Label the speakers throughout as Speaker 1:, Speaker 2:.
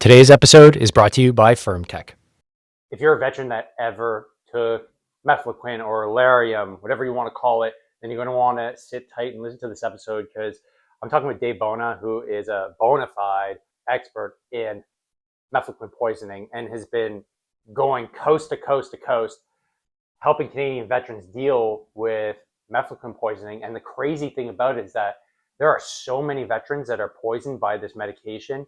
Speaker 1: Today's episode is brought to you by Firmtech.
Speaker 2: If you're a veteran that ever took Mefloquine or Larium, whatever you want to call it, then you're going to want to sit tight and listen to this episode because I'm talking with Dave Bona, who is a bona fide expert in Mefloquine poisoning and has been going coast to coast to coast, helping Canadian veterans deal with Mefloquine poisoning. And the crazy thing about it is that there are so many veterans that are poisoned by this medication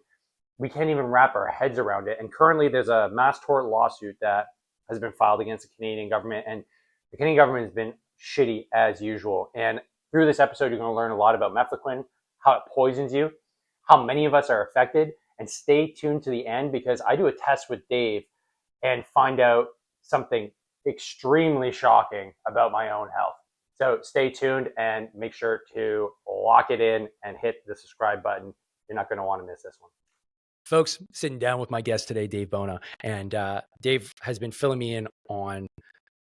Speaker 2: we can't even wrap our heads around it. And currently, there's a mass tort lawsuit that has been filed against the Canadian government, and the Canadian government has been shitty as usual. And through this episode, you're going to learn a lot about Mefloquine, how it poisons you, how many of us are affected, and stay tuned to the end because I do a test with Dave and find out something extremely shocking about my own health. So stay tuned and make sure to lock it in and hit the subscribe button. You're not going to want to miss this one.
Speaker 1: Folks, sitting down with my guest today, Dave Bona, and Dave has been filling me in on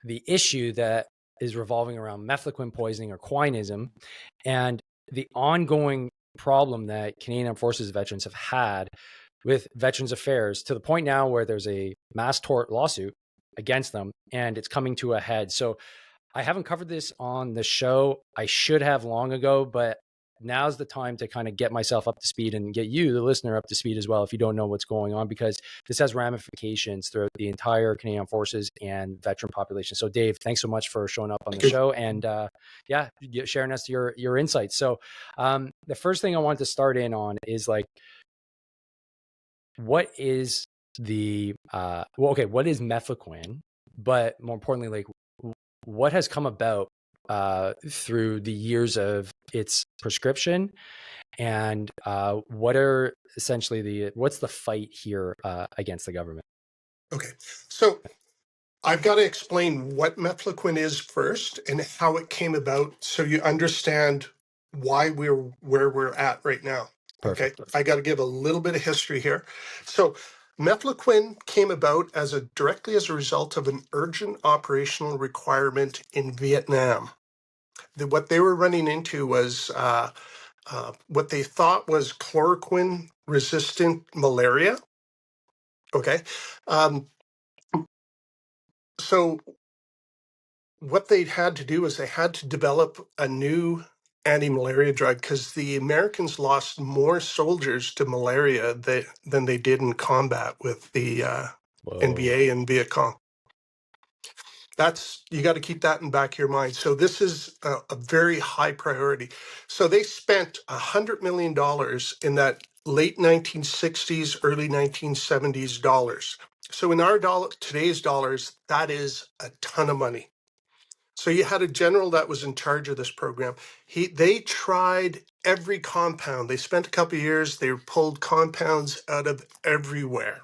Speaker 1: the issue that is revolving around Mefloquine poisoning or quinism and the ongoing problem that Canadian Armed Forces veterans have had with Veterans Affairs to the point now where there's a mass tort lawsuit against them and it's coming to a head. So I haven't covered this on the show. I should have long ago, but now's the time to kind of get myself up to speed and get you, the listener, up to speed as well if you don't know what's going on, because this has ramifications throughout the entire Canadian Forces and veteran population. So Dave, thanks so much for showing up on the show and sharing us your insights. So the first thing I want to start in on is like, what is the, what is Mefloquine? But more importantly, like what has come about through the years of its prescription, and what are essentially what's the fight here against the government?
Speaker 3: Okay, so I've got to explain what Mefloquine is first and how it came about so you understand why we're where we're at right now.
Speaker 1: Perfect.
Speaker 3: Okay, I got to give a little bit of history here. So Mefloquine came about directly as a result of an urgent operational requirement in Vietnam. What they were running into was what they thought was chloroquine resistant malaria. Okay. Um, so what they had to do is they had to develop a new anti-malaria drug because the Americans lost more soldiers to malaria than they did in combat with the NBA and Viet Cong. You got to keep that in the back of your mind. So this is a very high priority. So they spent $100 million in that late 1960s, early 1970s dollars. So in our today's dollars, that is a ton of money. So you had a general that was in charge of this program. They tried every compound. They spent a couple of years. They pulled compounds out of everywhere.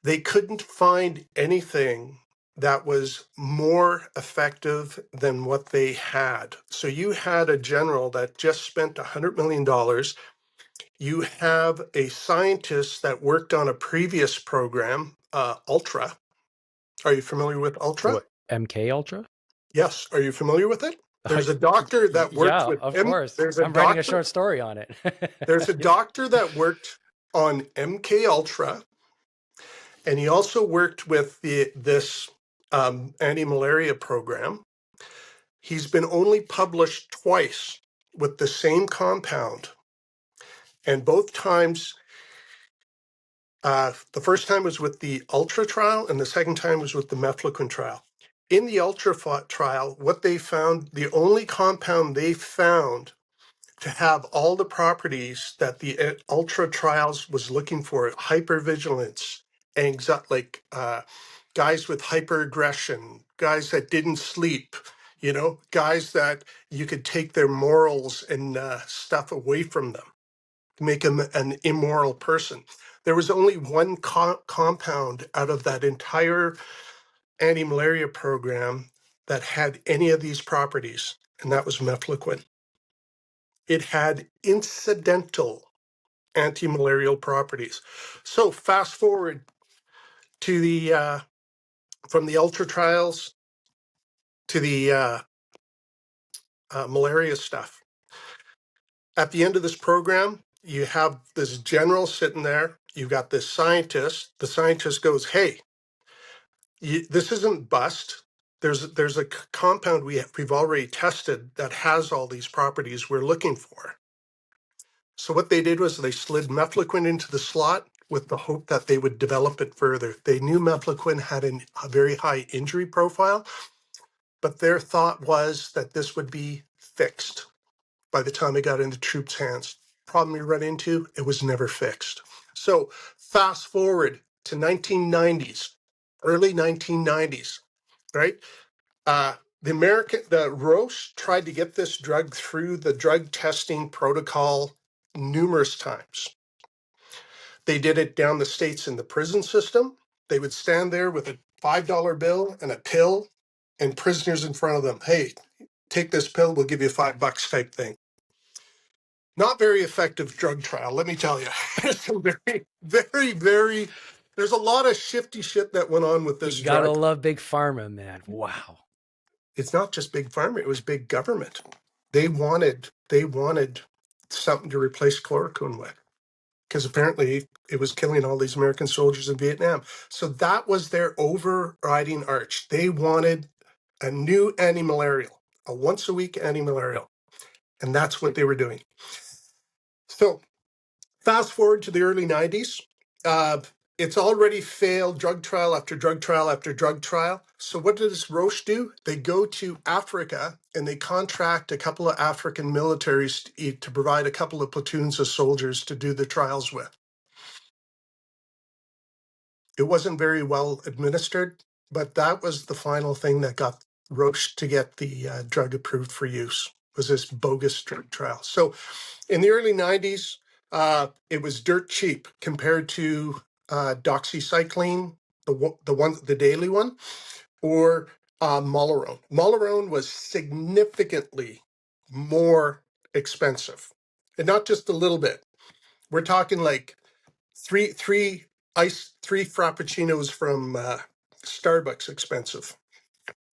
Speaker 3: They couldn't find anything that was more effective than what they had. So you had a general that just spent $100 million. You have a scientist that worked on a previous program, Ultra. Are you familiar with Ultra?
Speaker 1: What, MK Ultra?
Speaker 3: Yes. Are you familiar with it? There's a doctor that worked with
Speaker 1: of
Speaker 3: him.
Speaker 1: course. I'm writing a short story on it.
Speaker 3: There's a doctor that worked on MK Ultra, and he also worked with this anti-malaria program. He's been only published twice with the same compound, and both times, the first time was with the Ultra trial, and the second time was with the Mefloquine trial. In the Ultra trial, what they found, the only compound they found to have all the properties that the Ultra trials was looking for: hypervigilance, like guys with hyperaggression, guys that didn't sleep, guys that you could take their morals and stuff away from them to make them an immoral person. There was only one compound out of that entire anti-malaria program that had any of these properties, and that was Mefloquine. It had incidental anti-malarial properties. So fast forward to the from the Ultra trials to the malaria stuff. At the end of this program, you have this general sitting there. you got this scientist. The scientist goes, hey, this isn't bust. There's a compound we've already tested that has all these properties we're looking for. So what they did was they slid Mefloquine into the slot with the hope that they would develop it further. They knew Mefloquine had a very high injury profile, but their thought was that this would be fixed by the time it got into troops' hands. Problem we run into, it was never fixed. So fast forward to 1990s, early 1990s, right? The Roche tried to get this drug through the drug testing protocol numerous times. They did it down the States in the prison system. They would stand there with a $5 bill and a pill and prisoners in front of them. Hey, take this pill, we'll give you $5 type thing. Not very effective drug trial, let me tell you. There's some there's a lot of shifty shit that went on with this
Speaker 1: You gotta
Speaker 3: drug.
Speaker 1: love big pharma, man. Wow.
Speaker 3: It's not just big pharma, it was big government. They wanted something to replace chloroquine with, because apparently it was killing all these American soldiers in Vietnam. So that was their overriding arch. They wanted a new anti-malarial, a once a week anti-malarial. And that's what they were doing. So fast forward to the early 90s. It's already failed drug trial after drug trial after drug trial. So what does Roche do? They go to Africa and they contract a couple of African militaries to provide a couple of platoons of soldiers to do the trials with. It wasn't very well administered, but that was the final thing that got Roche to get the drug approved for use, was this bogus drug trial. So in the early 90s, it was dirt cheap compared to doxycycline, the daily one, or Mollerone. Mollerone was significantly more expensive, and not just a little bit. We're talking like three frappuccinos from Starbucks expensive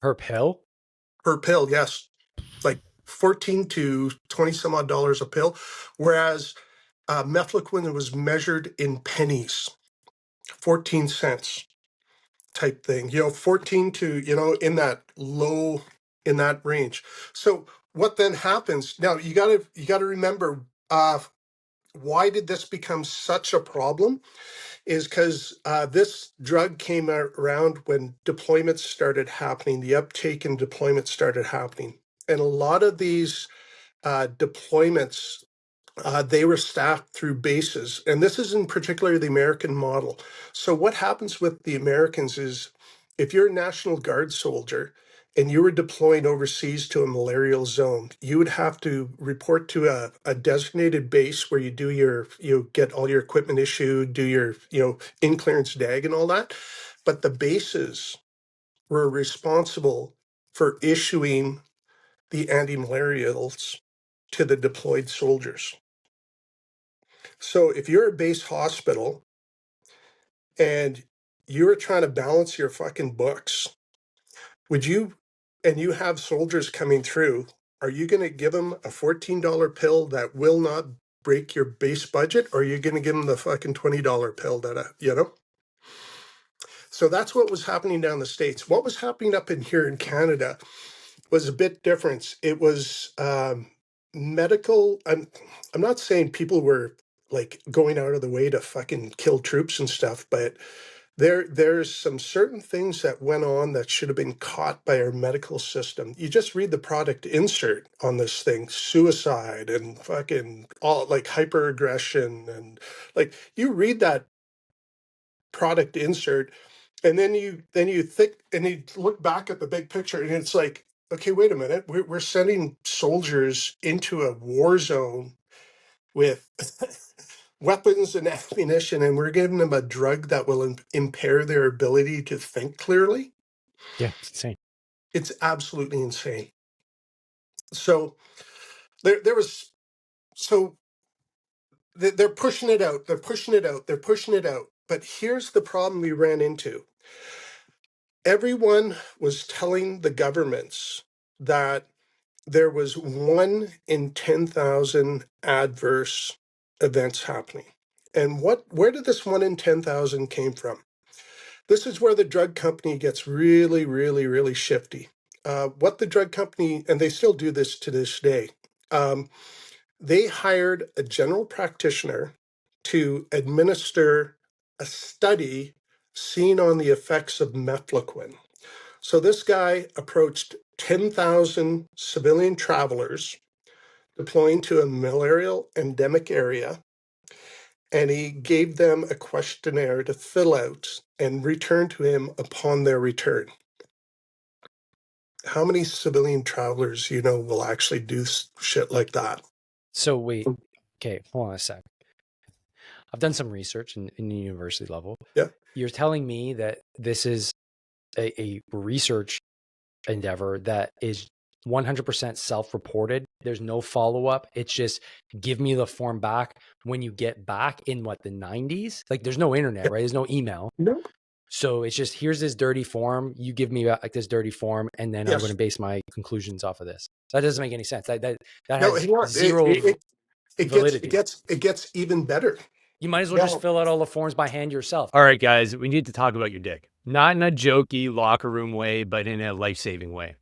Speaker 1: Per pill?
Speaker 3: per pill. Yes, like 14 to 20 some odd dollars a pill, whereas Mefloquine was measured in pennies, 14 cents type thing. 14 to in that range. So what then happens now? You gotta remember. Why did this become such a problem? Is because this drug came around when deployments started happening, the uptake and deployment started happening. And a lot of these deployments, they were staffed through bases. And this is in particular the American model. So what happens with the Americans is if you're a National Guard soldier and you were deploying overseas to a malarial zone, you would have to report to a designated base where you get all your equipment issued, do your, in clearance DAG and all that. But the bases were responsible for issuing the anti-malarials to the deployed soldiers. So if you're a base hospital and you're trying to balance your fucking books, and you have soldiers coming through, are you going to give them a $14 pill that will not break your base budget? Or are you going to give them the fucking $20 pill that, So that's what was happening down the States. What was happening up in here in Canada was a bit different. It was medical. I'm not saying people were like going out of the way to fucking kill troops and stuff, but there's some certain things that went on that should have been caught by our medical system. You just read the product insert on this thing, suicide and fucking all like hyperaggression, and like you read that product insert and then you think and you look back at the big picture and it's like, okay, wait a minute, we're sending soldiers into a war zone with weapons and ammunition, and we're giving them a drug that will impair their ability to think clearly.
Speaker 1: Yeah, it's insane.
Speaker 3: It's absolutely insane. So there was, so they're pushing it out. They're pushing it out. They're pushing it out. But here's the problem we ran into. Everyone was telling the governments that there was 1 in 10,000 adverse events happening. And where did this 1 in 10,000 came from? This is where the drug company gets really, really, really shifty. What the drug company, and they still do this to this day, they hired a general practitioner to administer a study seen on the effects of Mefloquine. So this guy approached 10,000 civilian travelers deploying to a malarial endemic area, and he gave them a questionnaire to fill out and return to him upon their return. How many civilian travelers, will actually do shit like that?
Speaker 1: So wait, okay, hold on a sec. I've done some research in the university level.
Speaker 3: Yeah.
Speaker 1: You're telling me that this is a research endeavor that is 100% self-reported. There's no follow-up. It's just give me the form back when you get back in the 90s. Like there's no internet, right? There's no email.
Speaker 3: No.
Speaker 1: So it's just, here's this dirty form. You give me like this dirty form, and then I'm
Speaker 3: Yes.
Speaker 1: going to base my conclusions off of this. That doesn't make any sense. That
Speaker 3: No,
Speaker 1: has
Speaker 3: hang on.
Speaker 1: zero validity.
Speaker 3: It gets even better.
Speaker 1: You might as well just fill out all the forms by hand yourself.
Speaker 4: All right, guys, we need to talk about your dick. Not in a jokey locker room way, but in a life-saving way.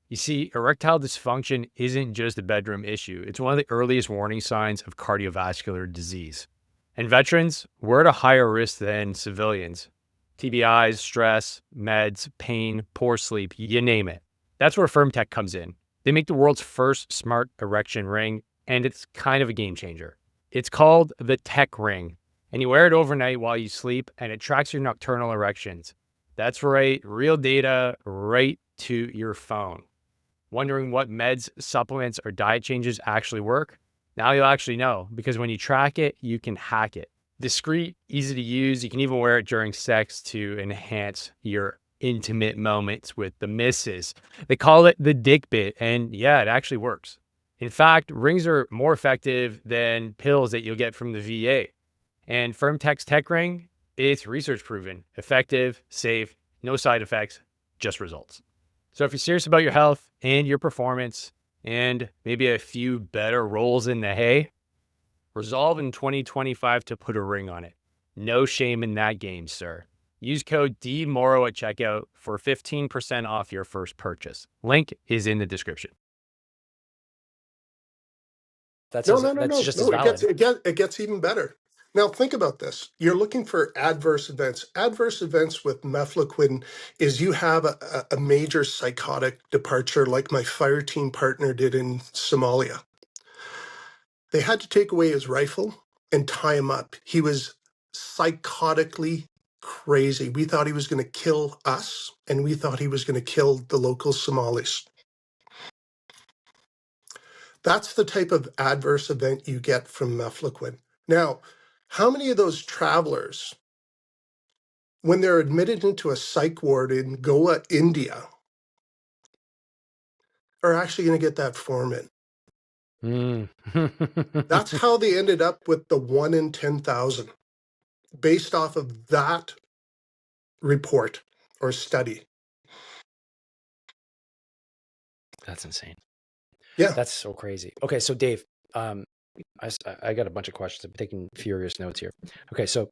Speaker 4: You see, erectile dysfunction isn't just a bedroom issue. It's one of the earliest warning signs of cardiovascular disease. And veterans, we're at a higher risk than civilians. TBIs, stress, meds, pain, poor sleep, you name it. That's where Firmtech comes in. They make the world's first smart erection ring, and it's kind of a game changer. It's called the Tech Ring, and you wear it overnight while you sleep, and it tracks your nocturnal erections. That's right, real data right to your phone. Wondering what meds, supplements, or diet changes actually work? Now you'll actually know, because when you track it, you can hack it. Discreet, easy to use. You can even wear it during sex to enhance your intimate moments with the missus. They call it the dick bit, and yeah, it actually works. In fact, rings are more effective than pills that you'll get from the VA. And Firmtech's Tech Ring, it's research proven, effective, safe, no side effects, just results. So if you're serious about your health and your performance and maybe a few better rolls in the hay, resolve in 2025 to put a ring on it. No shame in that game, sir. Use code DMorrow at checkout for 15% off your first purchase. Link is in the description.
Speaker 1: That's
Speaker 3: No.
Speaker 1: just as valid.
Speaker 3: It gets even better. Now think about this. You're looking for adverse events. Adverse events with Mefloquine is you have a major psychotic departure like my fire team partner did in Somalia. They had to take away his rifle and tie him up. He was psychotically crazy. We thought he was going to kill us, and we thought he was going to kill the local Somalis. That's the type of adverse event you get from Mefloquine. Now, how many of those travelers, when they're admitted into a psych ward in Goa, India, are actually going to get that form in? That's how they ended up with the 1 in 10,000, based off of that report or study.
Speaker 1: That's insane.
Speaker 3: Yeah.
Speaker 1: That's so crazy. Okay, so Dave, I got a bunch of questions. I'm taking furious notes here. Okay, so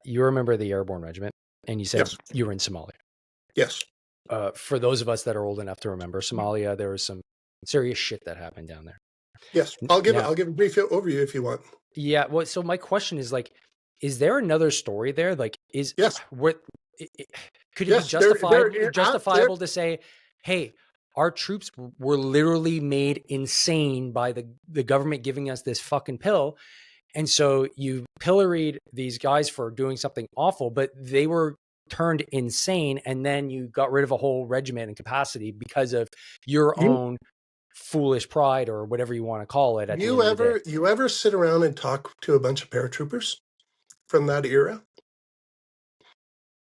Speaker 1: you remember the Airborne Regiment, and you said
Speaker 3: Yes.
Speaker 1: you were in Somalia.
Speaker 3: Yes.
Speaker 1: For those of us that are old enough to remember, Somalia, there was some serious shit that happened down there.
Speaker 3: Yes. I'll give a brief overview if you want.
Speaker 1: Yeah. Well, so my question is is there another story there?
Speaker 3: Yes.
Speaker 1: Could it be justifiable to say, hey, our troops were literally made insane by the government giving us this fucking pill. And so you pilloried these guys for doing something awful, but they were turned insane. And then you got rid of a whole regiment and capacity because of your own foolish pride or whatever you want to call it.
Speaker 3: You ever sit around and talk to a bunch of paratroopers from that era?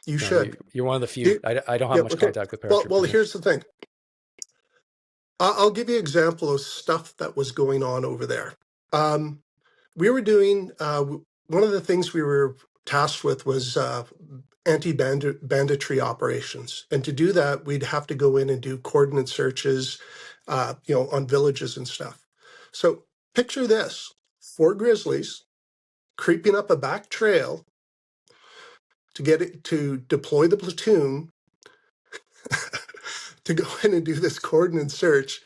Speaker 3: You should.
Speaker 1: You're one of the few. I don't have much contact with paratroopers.
Speaker 3: Well, here's the thing. I'll give you an example of stuff that was going on over there. We were doing, one of the things we were tasked with was anti-banditry operations. And to do that, we'd have to go in and do coordinate searches, on villages and stuff. So picture this, 4 grizzlies creeping up a back trail to get it to deploy the platoon to go in and do this coordinate search.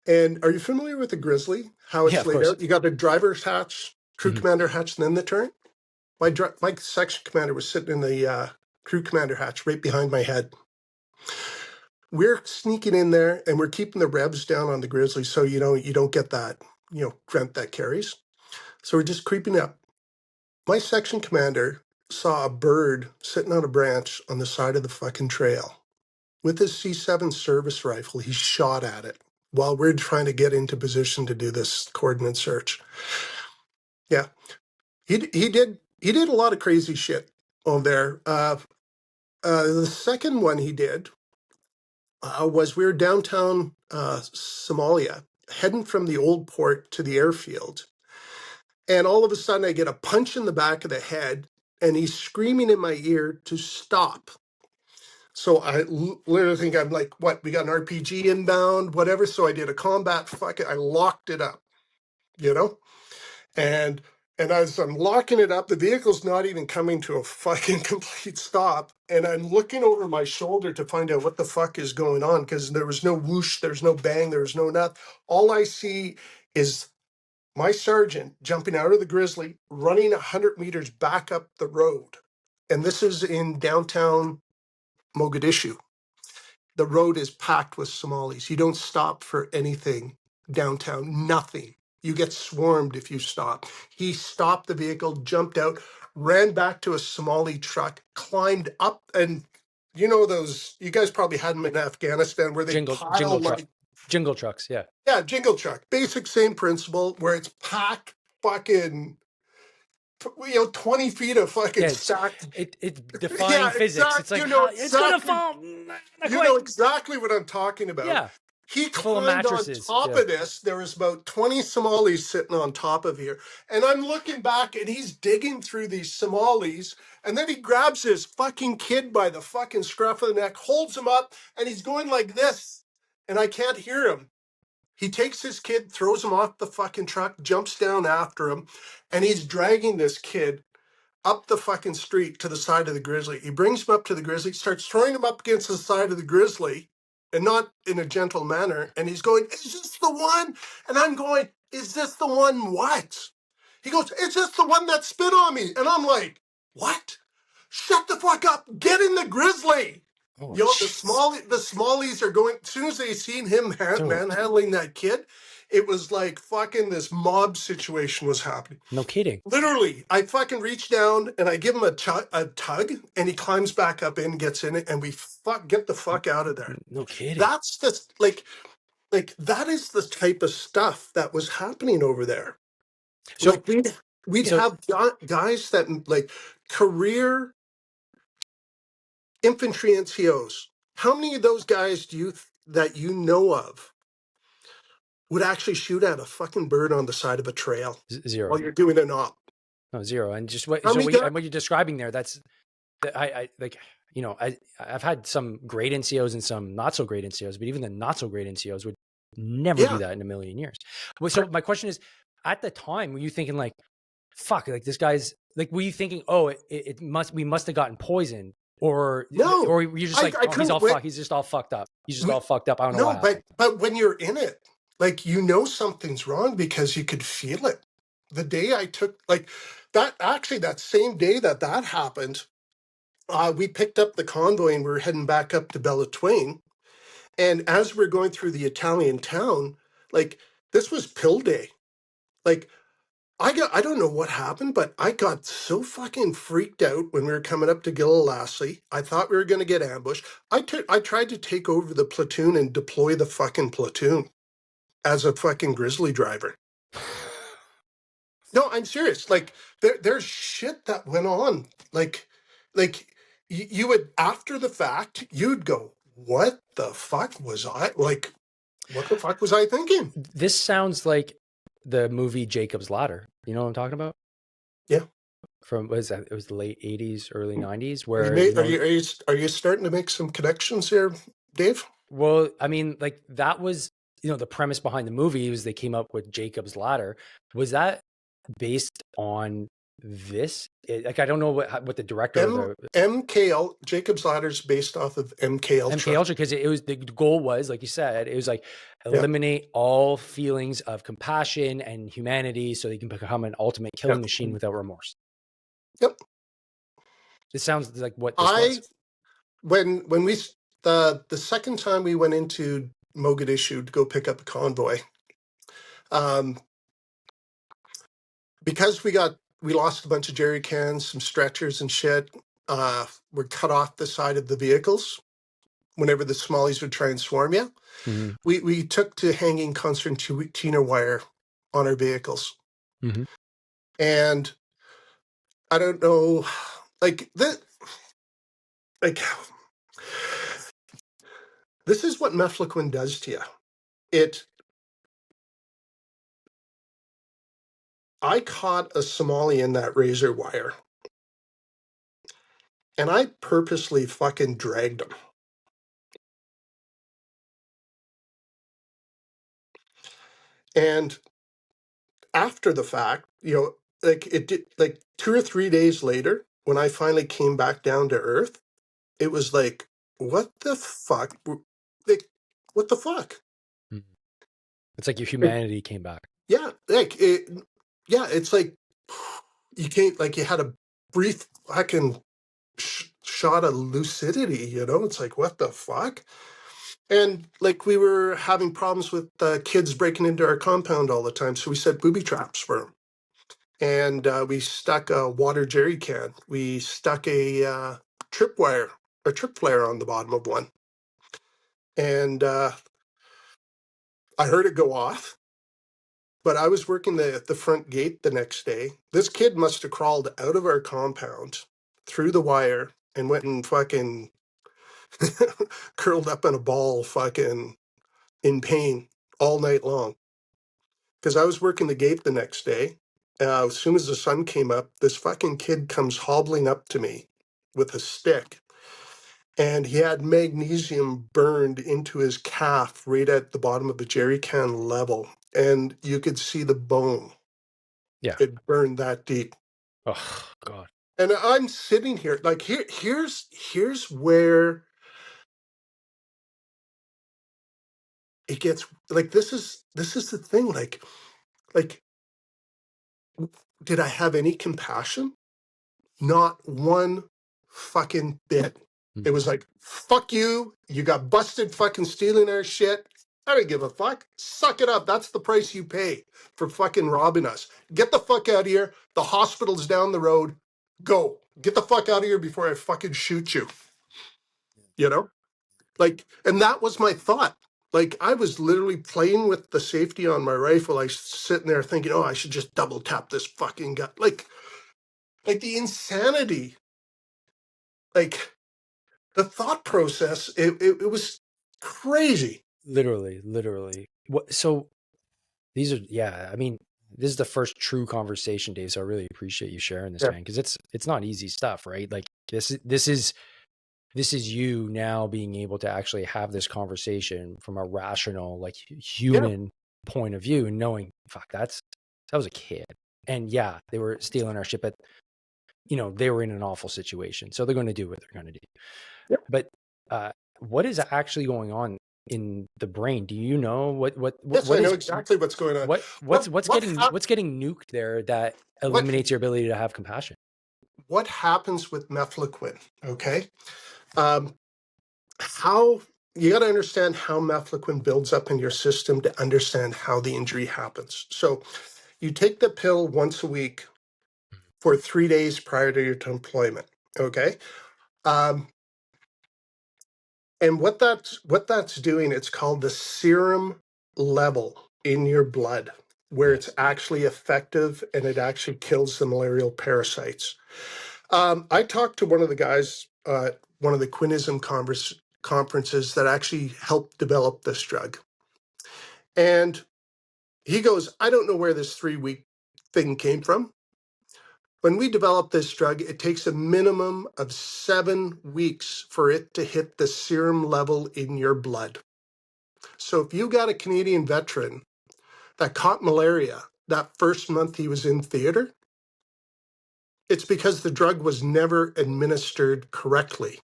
Speaker 3: And are you familiar with the Grizzly? How it's
Speaker 1: Yeah, of
Speaker 3: laid
Speaker 1: course.
Speaker 3: out? You got the driver's hatch, crew commander hatch, and then the turret. My section commander was sitting in the crew commander hatch right behind my head. We're sneaking in there and we're keeping the revs down on the Grizzly so you don't get that, grunt that carries. So we're just creeping up. My section commander saw a bird sitting on a branch on the side of the fucking trail. With his C7 service rifle, he shot at it while we're trying to get into position to do this coordinate search. Yeah, he did a lot of crazy shit over there. The second one he did was we were downtown Somalia, heading from the old port to the airfield. And all of a sudden I get a punch in the back of the head and he's screaming in my ear to stop. So I literally think I'm like, what, we got an RPG inbound, whatever. So I did a combat, I locked it up, And as I'm locking it up, the vehicle's not even coming to a fucking complete stop. And I'm looking over my shoulder to find out what the fuck is going on because there was no whoosh, there's no bang, there's no nothing. All I see is my sergeant jumping out of the Grizzly, running 100 meters back up the road. And this is in downtown Mogadishu. The road is packed with Somalis. You don't stop for anything downtown, nothing. You get swarmed if you stop. He stopped the vehicle, jumped out, ran back to a Somali truck, climbed up, and you guys probably had them in Afghanistan where they pile like
Speaker 1: jingle trucks, yeah.
Speaker 3: Yeah, jingle truck. Basic same principle where it's packed fucking 20 feet of fucking stacked.
Speaker 1: It's defying physics. It's like, it's going to fall.
Speaker 3: You know exactly what I'm talking about.
Speaker 1: Yeah.
Speaker 3: He climbed on top of this. There was about 20 Somalis sitting on top of here. And I'm looking back and he's digging through these Somalis. And then he grabs his fucking kid by the fucking scruff of the neck, holds him up, and he's going like this. And I can't hear him. He takes his kid, throws him off the fucking truck, jumps down after him, and he's dragging this kid up the fucking street to the side of the Grizzly. He brings him up to the Grizzly, starts throwing him up against the side of the Grizzly, and not in a gentle manner. And he's going, is this the one? And I'm going, is this the one what? He goes, it's just the one that spit on me. And I'm like, what? Shut the fuck up. Get in the Grizzly.
Speaker 1: Oh,
Speaker 3: the Smallies are going, as soon as they seen him manhandling that kid, it was like fucking this mob situation was happening.
Speaker 1: No kidding.
Speaker 3: Literally, I fucking reach down and I give him a tug and he climbs back up in, gets in it, and we get the fuck out of there.
Speaker 1: No kidding.
Speaker 3: That's just like that is the type of stuff that was happening over there. So like we'd have guys that like career infantry NCOs. How many of those guys that you know of would actually shoot at a fucking bird on the side of a trail?
Speaker 1: Zero.
Speaker 3: While you're doing an op.
Speaker 1: No, zero. And just what you're describing there, I've had some great NCOs and some not so great NCOs, but even the not so great NCOs would never do that in a million years. So my question is, at the time, were you thinking like, fuck, like this guy's like, were you thinking, oh, we must have gotten poisoned? Or
Speaker 3: no,
Speaker 1: or you're just like, he's just all fucked up. He's just all fucked up. I don't know why.
Speaker 3: But when you're in it, like something's wrong because you could feel it. The day I took that same day that happened, we picked up the convoy and we were heading back up to Bellatwain. And as we're going through the Italian town, like this was pill day. Like I don't know what happened, but I got so fucking freaked out when we were coming up to Gillilassie. I thought we were going to get ambushed. I tried to take over the platoon and deploy the fucking platoon as a fucking Grizzly driver. No, I'm serious. Like there's shit that went on. Like you would, after the fact, you'd go, what the fuck was I like? What the fuck was I thinking?
Speaker 1: This sounds like the movie Jacob's Ladder. You know what I'm talking about?
Speaker 3: Yeah.
Speaker 1: From what is that? It was the late 80s, early 90s. Where
Speaker 3: are you starting to make some connections here, Dave?
Speaker 1: Well, I mean, like that was the premise behind the movie was they came up with Jacob's Ladder. Was that based on this? Like, I don't know what the director of the
Speaker 3: MK Jacob's Ladder is based off of MK Ultra.
Speaker 1: MK Ultra, because it was, the goal was, like you said, it was like
Speaker 3: Yeah.
Speaker 1: eliminate all feelings of compassion and humanity so they can become an ultimate killing machine without remorse.
Speaker 3: Yep.
Speaker 1: This sounds like what this was.
Speaker 3: When we the second time we went into Mogadishu to go pick up a convoy, because we lost a bunch of jerry cans, some stretchers and shit. We're cut off the side of the vehicles whenever the Somalis would try and swarm you.
Speaker 1: Mm-hmm.
Speaker 3: We took to hanging concertina wire on our vehicles.
Speaker 1: Mm-hmm.
Speaker 3: And I don't know, like this is what Mefloquine does to you. I caught a Somali in that razor wire, and I purposely fucking dragged him. And after the fact, like it did, like 2 or 3 days later, when I finally came back down to earth, it was like, what the fuck? Like, what the fuck?
Speaker 1: It's like your humanity came back.
Speaker 3: Yeah, it's like you can't, like, you had a brief fucking shot of lucidity, It's like, what the fuck? And like, we were having problems with kids breaking into our compound all the time, so we set booby traps for them. And we stuck a water jerry can. We stuck a trip flare on the bottom of one. And I heard it go off, but I was working the front gate the next day. This kid must have crawled out of our compound through the wire and went and fucking curled up in a ball, fucking in pain all night long. Because I was working the gate the next day. As soon as the sun came up, this fucking kid comes hobbling up to me with a stick. And he had magnesium burned into his calf right at the bottom of the jerry can level. And you could see the bone.
Speaker 1: Yeah.
Speaker 3: It burned that deep.
Speaker 1: Oh, God.
Speaker 3: And I'm sitting here, like, here's where it gets, like, this is the thing, like, did I have any compassion? Not one fucking bit. It was like, fuck you. You got busted fucking stealing our shit. I don't give a fuck. Suck it up. That's the price you pay for fucking robbing us. Get the fuck out of here. The hospital's down the road. Go. Get the fuck out of here before I fucking shoot you. Like, and that was my thought. Like, I was literally playing with the safety on my rifle. I was sitting there thinking, oh, I should just double tap this fucking guy. Like the insanity, like the thought process, it was crazy.
Speaker 1: Literally. What? So these are, yeah. I mean, this is the first true conversation, Dave. So I really appreciate you sharing this, man, because it's not easy stuff, right? Like this is you now being able to actually have this conversation from a rational, like, human point of view, and knowing, fuck, that was a kid, and yeah, they were stealing our shit, but they were in an awful situation, so they're going to do what they're going to do.
Speaker 3: Yep.
Speaker 1: But what is actually going on in the brain? Do you know what
Speaker 3: I know exactly what's going on.
Speaker 1: What's getting nuked there that eliminates your ability to have compassion?
Speaker 3: What happens with Mefloquine? Okay, how you got to understand how Mefloquine builds up in your system to understand how the injury happens. So, you take the pill once a week for 3 days prior to your deployment. Okay. And what that's doing, it's called the serum level in your blood, where it's actually effective and it actually kills the malarial parasites. I talked to one of the guys, one of the Quinism conferences that actually helped develop this drug. And he goes, I don't know where this 3-week thing came from. When we develop this drug, it takes a minimum of 7 weeks for it to hit the serum level in your blood. So if you got a Canadian veteran that caught malaria that first month he was in theater, It's because the drug was never administered correctly.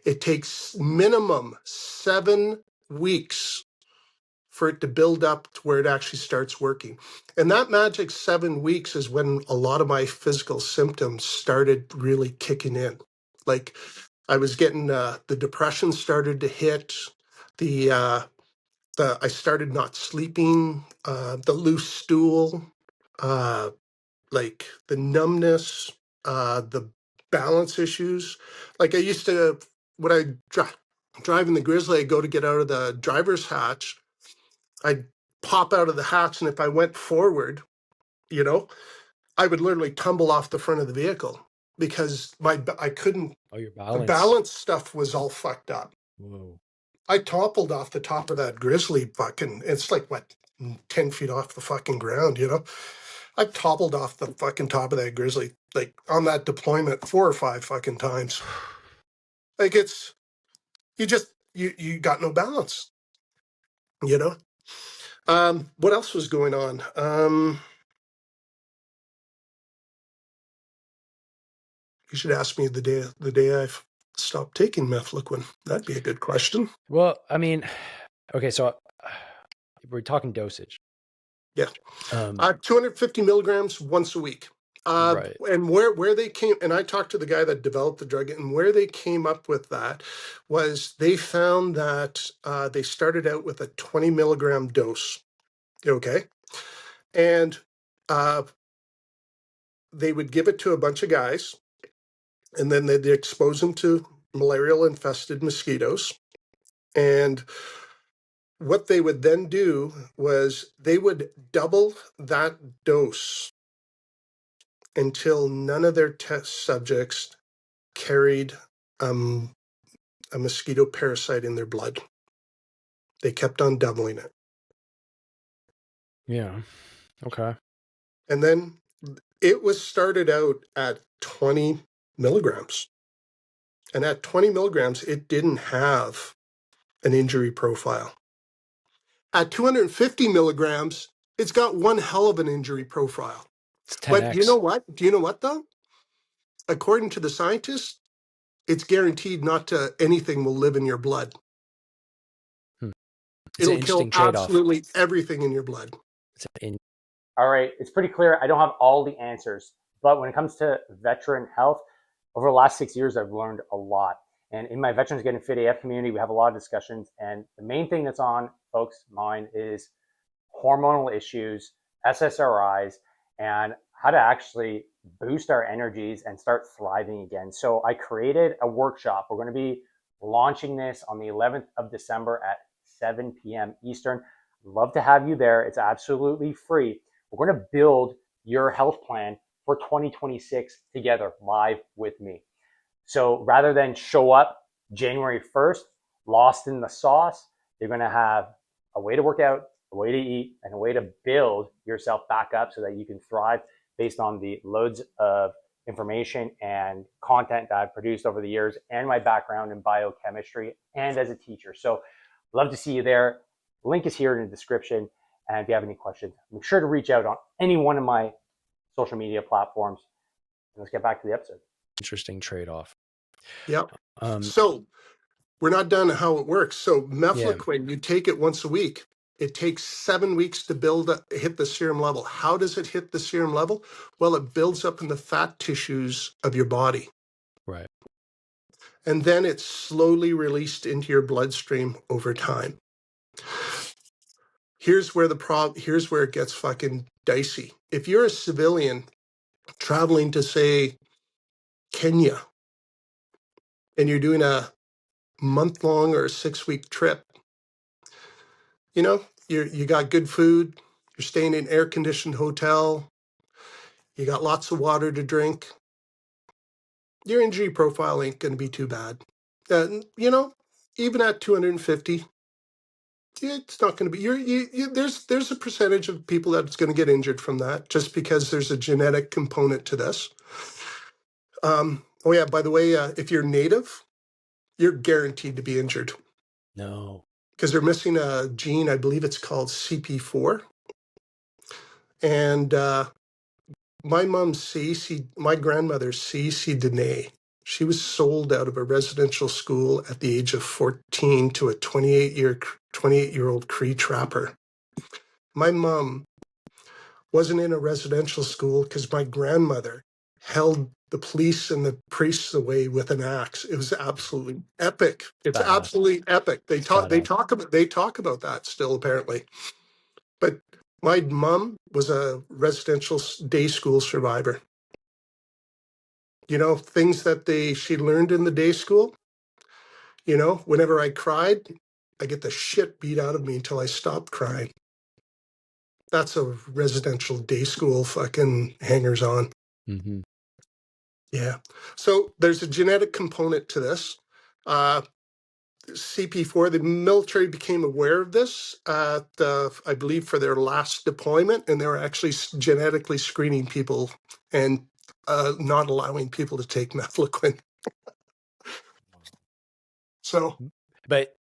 Speaker 3: It takes minimum 7 weeks for it to build up to where it actually starts working. And that magic 7 weeks is when a lot of my physical symptoms started really kicking in. Like I was getting the depression started to hit, I started not sleeping, the loose stool, uh, like the numbness, the balance issues. Like I used to, when I drive in the Grizzly, I go to get out of the driver's hatch, I'd pop out of the hatch, and if I went forward, you know, I would literally tumble off the front of the vehicle because I couldn't.
Speaker 1: Oh, your
Speaker 3: The
Speaker 1: balance.
Speaker 3: balance stuff was all fucked up.
Speaker 1: Whoa.
Speaker 3: I toppled off the top of that Grizzly fucking. It's like what, 10 feet off the fucking ground, you know. I toppled off the fucking top of that Grizzly, like on that deployment 4 or 5 fucking times. Like it's, you got no balance, you know. What else was going on? You should ask me the day I've stopped taking Mefloquine. That'd be a good question.
Speaker 1: Well, I mean, okay, so we're talking dosage.
Speaker 3: Yeah. 250 milligrams once a week.
Speaker 1: Right.
Speaker 3: And where they came, and I talked to the guy that developed the drug, and where they came up with that was they found that they started out with a 20 milligram dose. Okay. And they would give it to a bunch of guys, and then they'd expose them to malarial infested mosquitoes. And what they would then do was they would double that dose until none of their test subjects carried a mosquito parasite in their blood. They kept on doubling it.
Speaker 1: Yeah. Okay.
Speaker 3: And then it was started out at 20 milligrams. And at 20 milligrams, it didn't have an injury profile. At 250 milligrams, it's got one hell of an injury profile.
Speaker 1: It's
Speaker 3: But
Speaker 1: 10x.
Speaker 3: you know what? Do you know what, though? According to the scientists, it's guaranteed not to anything will live in your blood.
Speaker 1: It's an
Speaker 3: It'll kill
Speaker 1: interesting trade-off.
Speaker 3: absolutely everything in your blood.
Speaker 2: All right, it's pretty clear. I don't have all the answers, but when it comes to veteran health, over the last 6 years, I've learned a lot. And in my Veterans Getting Fit AF community, we have a lot of discussions. And the main thing that's on folks' mind is hormonal issues, SSRIs, and how to actually boost our energies and start thriving again. So I created a workshop. We're going to be launching this on the 11th of December at 7 p.m. Eastern. Love to have you there. It's absolutely free. We're going to build your health plan for 2026 together live with me. So rather than show up January 1st, lost in the sauce, you're going to have a way to work out, a way to eat, and a way to build yourself back up so that you can thrive based on the loads of information and content that I've produced over the years and my background in biochemistry and as a teacher. So love to see you there. Link is here in the description. And if you have any questions, make sure to reach out on any one of my social media platforms. Let's get back to the episode.
Speaker 1: Interesting trade-off.
Speaker 3: Yep. So we're not done how it works. So Mefloquine, you take it once a week. It takes 7 weeks to hit the serum level. How does it hit the serum level? Well, it builds up in the fat tissues of your body.
Speaker 1: Right.
Speaker 3: And then it's slowly released into your bloodstream over time. Here's where it gets fucking dicey. If you're a civilian traveling to, say, Kenya, and you're doing a month-long or a 6-week trip, you know, you got good food, you're staying in an air-conditioned hotel, you got lots of water to drink, your injury profile ain't going to be too bad. You know, even at 250, it's not going to be. There's a percentage of people that's going to get injured from that, just because there's a genetic component to this. Oh yeah, by the way, if you're native, you're guaranteed to be injured.
Speaker 1: No.
Speaker 3: Because they're missing a gene, I believe it's called CP4. And my mom, my grandmother, C.C. Dene, she was sold out of a residential school at the age of 14 to a 28-year-old Cree trapper. My mom wasn't in a residential school because my grandmother held the police and the priests away with an axe. It was absolutely epic. It's
Speaker 1: Badass.
Speaker 3: absolutely epic. They talk about that still, apparently. But my mom was a residential day school survivor. You know, things that she learned in the day school. You know, whenever I cried, I get the shit beat out of me until I stopped crying. That's a residential day school fucking hangers on.
Speaker 1: Mm-hmm.
Speaker 3: Yeah. So there's a genetic component to this. CP4, the military became aware of this, I believe, for their last deployment, and they were actually genetically screening people and not allowing people to take Mefloquine. So,
Speaker 1: But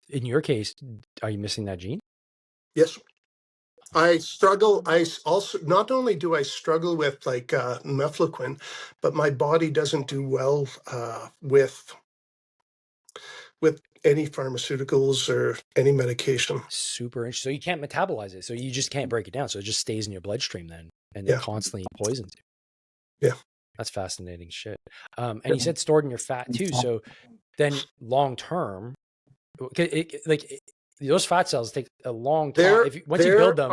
Speaker 1: in your case, are you missing that gene?
Speaker 3: yes. I struggle. I also, not only do I struggle with like Mefloquine, but my body doesn't do well with any pharmaceuticals or any medication.
Speaker 1: Super interesting. So you can't metabolize it. So you just can't break it down. So it just stays in your bloodstream then, and it
Speaker 3: Yeah.
Speaker 1: constantly poisons you.
Speaker 3: Yeah.
Speaker 1: That's fascinating shit. And you said stored in your fat too. So then long term, those fat cells take a long time. Once you build them,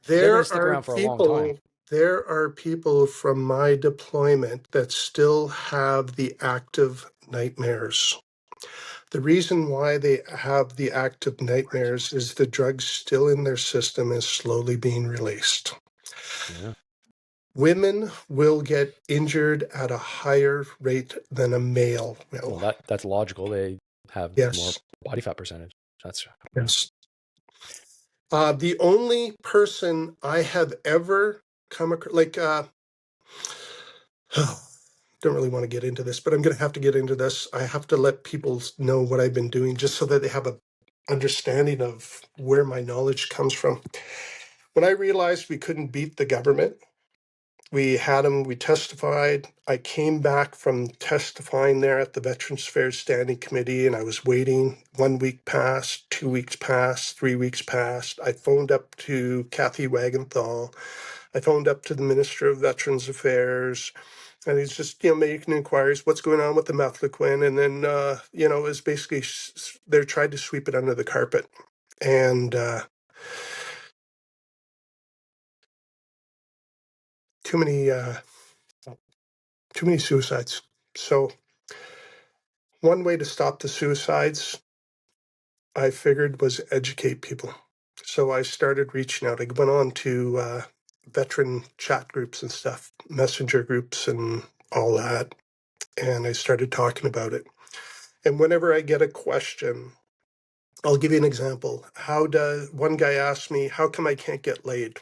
Speaker 1: they're going to stick around for a long time.
Speaker 3: There are people from my deployment that still have the active nightmares. The reason why they have the active nightmares is the drug's still in their system and slowly being released.
Speaker 1: Yeah.
Speaker 3: Women will get injured at a higher rate than a male will.
Speaker 1: Well, that's logical. They have more body fat percentage.
Speaker 3: Yes. The only person I have ever come across, don't really want to get into this, but I'm going to have to get into this. I have to let people know what I've been doing just so that they have a understanding of where my knowledge comes from. When I realized we couldn't beat the government, we testified. I came back from testifying there at the Veterans Affairs Standing Committee, and I was waiting. 1 week passed, 2 weeks passed, 3 weeks passed. I phoned up to Kathy Wagenthal. I phoned up to the Minister of Veterans Affairs, and he's just, making inquiries, what's going on with the Mefloquine, and then, it was basically, they're trying to sweep it under the carpet. And too many suicides. So one way to stop the suicides, I figured, was educate people. So I started reaching out. I went on to veteran chat groups and stuff, messenger groups and all that. And I started talking about it. And whenever I get a question, I'll give you an example. One guy asked me, how come I can't get laid?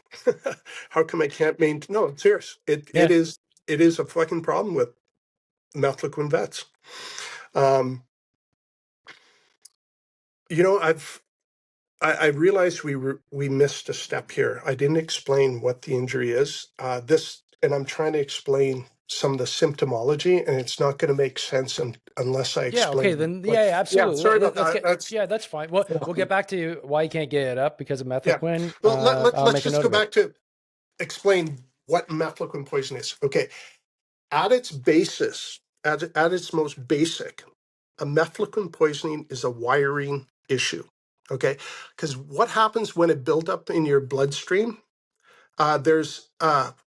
Speaker 3: How come I can't maintain? No, it's serious. It is a fucking problem with Mefloquine vets. I realized we missed a step here. I didn't explain what the injury is. And I'm trying to explain some of the symptomology, and it's not going to make sense unless I explain.
Speaker 1: Okay, then absolutely.
Speaker 3: Yeah, sorry about that.
Speaker 1: That's fine. We'll get back to why you can't get it up because of Mefloquine.
Speaker 3: Yeah. Well, let's just go back to explain what Mefloquine poison is. Okay, at its basis, at its most basic, a Mefloquine poisoning is a wiring issue. Okay, because what happens when it builds up in your bloodstream?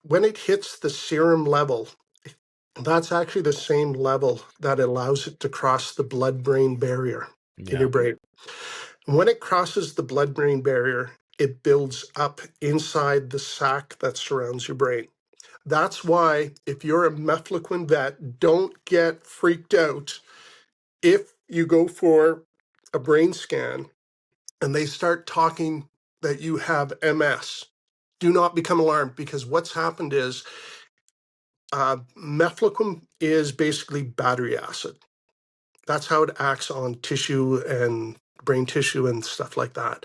Speaker 3: When it hits the serum level, that's actually the same level that allows it to cross the blood-brain barrier in your brain. When it crosses the blood-brain barrier, it builds up inside the sac that surrounds your brain. That's why if you're a Mefloquine vet, don't get freaked out if you go for a brain scan and they start talking that you have MS. Do not become alarmed, because what's happened is Mefloquine is basically battery acid. That's how it acts on tissue and brain tissue and stuff like that.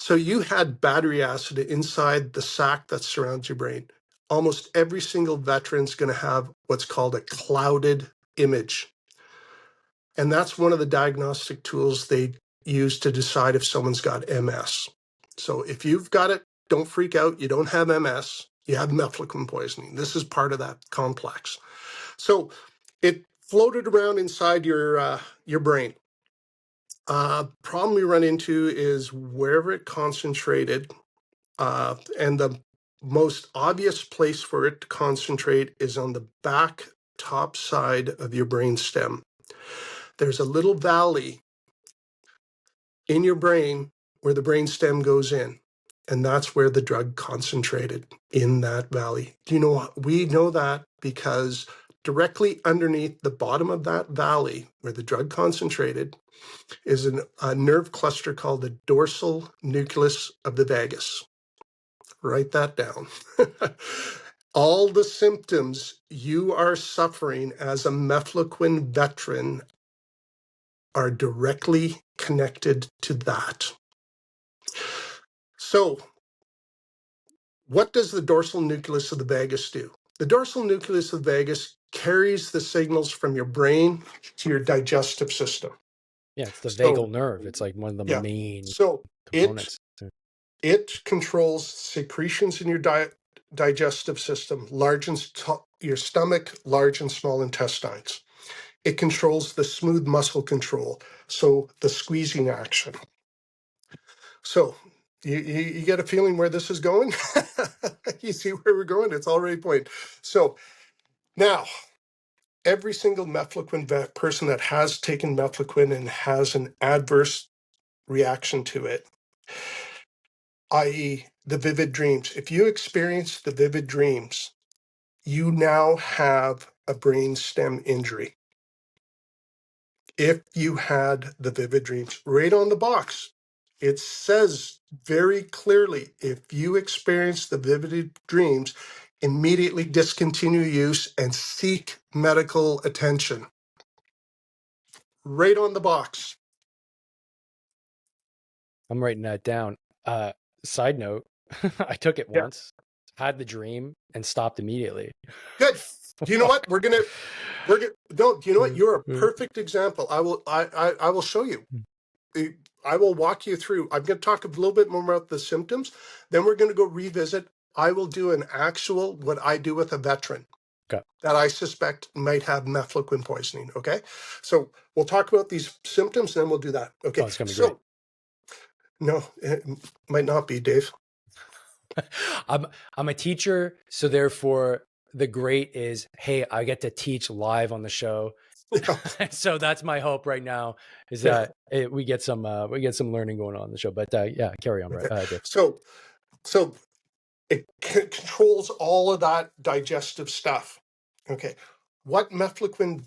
Speaker 3: So you had battery acid inside the sac that surrounds your brain. Almost every single veteran's going to have what's called a clouded image. And that's one of the diagnostic tools they use to decide if someone's got MS. So if you've got it, don't freak out. You don't have MS. You have mefloquine poisoning. This is part of that complex. So it floated around inside your brain. Problem we run into is wherever it concentrated, and the most obvious place for it to concentrate is on the back top side of your brain stem. There's a little valley in your brain where the brain stem goes in, and that's where the drug concentrated, in that valley. Do you know what? We know that because directly underneath the bottom of that valley where the drug concentrated is a nerve cluster called the dorsal nucleus of the vagus. Write that down. All the symptoms you are suffering as a mefloquine veteran are directly connected to that. So, what does the dorsal nucleus of the vagus do? The dorsal nucleus of the vagus carries the signals from your brain to your digestive system.
Speaker 1: Yeah, it's the
Speaker 3: So,
Speaker 1: vagal nerve. It's like one of the main
Speaker 3: so
Speaker 1: components.
Speaker 3: it controls secretions in your digestive system, your stomach, large and small intestines. It controls the smooth muscle control, so the squeezing action. So you get a feeling where this is going? You see where we're going? It's already point. So now, every single mefloquine person that has taken mefloquine and has an adverse reaction to it, i.e. the vivid dreams, if you experience the vivid dreams, you now have a brain stem injury. If you had the vivid dreams, right on the box, it says very clearly, if you experience the vivid dreams, immediately discontinue use and seek medical attention. Right on the box.
Speaker 1: I'm writing that down. Side note, I took it once, had the dream, and stopped immediately.
Speaker 3: Good. Do you know what? Do you know what? You're a perfect example. I will show you. I will walk you through. I'm going to talk a little bit more about the symptoms. Then we're going to go revisit. I will do an actual, what I do with a veteran that I suspect might have mefloquine poisoning. Okay. So we'll talk about these symptoms and then we'll do that. Okay.
Speaker 1: Oh, it's going to be great.
Speaker 3: No, it might not be, Dave.
Speaker 1: I'm a teacher, so therefore the great is, hey, I get to teach live on the show. Yeah. So that's my hope right now, is that we get some learning going on in the show. But yeah, carry on, right? Dave.
Speaker 3: So it controls all of that digestive stuff. Okay, what mefloquine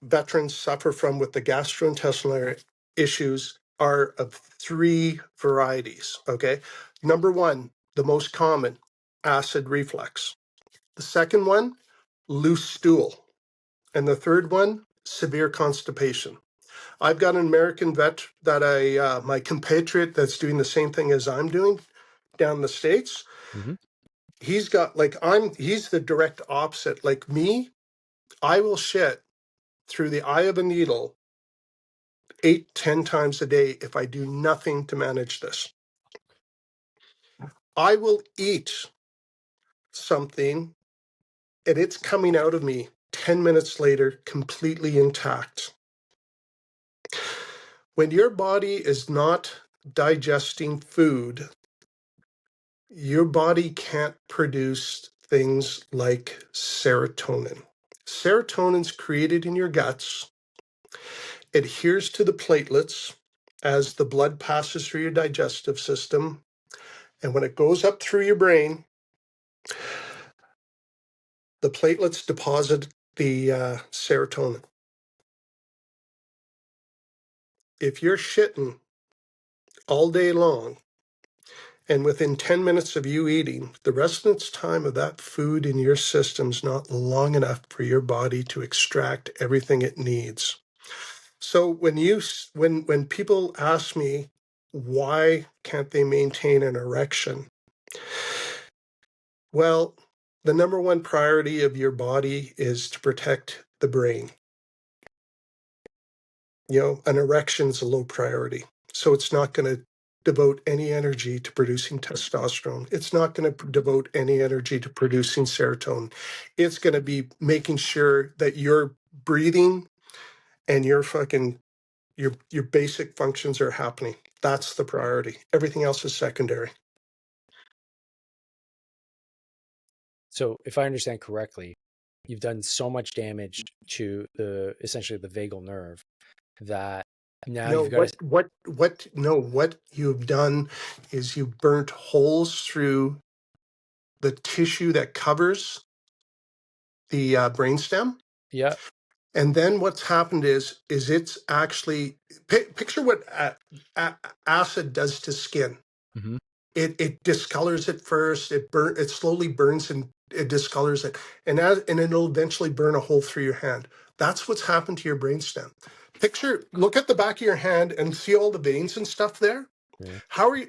Speaker 3: veterans suffer from with the gastrointestinal issues are of three varieties. Okay, number one, the most common, acid reflux. The second one, loose stool. And the third one, severe constipation. I've got an American vet that my compatriot that's doing the same thing as I'm doing down in the States.
Speaker 1: Mm-hmm.
Speaker 3: He's got he's the direct opposite. Like me, I will shit through the eye of a needle 8-10 times a day if I do nothing to manage this. I will eat something and it's coming out of me 10 minutes later, completely intact. When your body is not digesting food, your body can't produce things like serotonin. Serotonin's created in your guts, adheres to the platelets as the blood passes through your digestive system, and when it goes up through your brain, the platelets deposit the serotonin. If you're shitting all day long, and within 10 minutes of you eating, the rest of its time of that food in your system's not long enough for your body to extract everything it needs. So when people ask me, why can't they maintain an erection? Well, the number one priority of your body is to protect the brain. An erection is a low priority. So it's not going to devote any energy to producing testosterone. It's not going to devote any energy to producing serotonin. It's going to be making sure that you're breathing and your basic functions are happening. That's the priority. Everything else is secondary.
Speaker 1: So if I understand correctly, you've done so much damage to essentially the vagal nerve that now
Speaker 3: No,
Speaker 1: you've got to.
Speaker 3: what you've done is you burnt holes through the tissue that covers the brainstem.
Speaker 1: Yeah.
Speaker 3: And then what's happened is it's actually picture what acid does to skin.
Speaker 1: Mm-hmm.
Speaker 3: It discolors it first. It slowly burns and it discolors it, and it'll eventually burn a hole through your hand. That's what's happened to your brainstem. Look at the back of your hand and see all the veins and stuff there.
Speaker 1: Yeah.
Speaker 3: How are you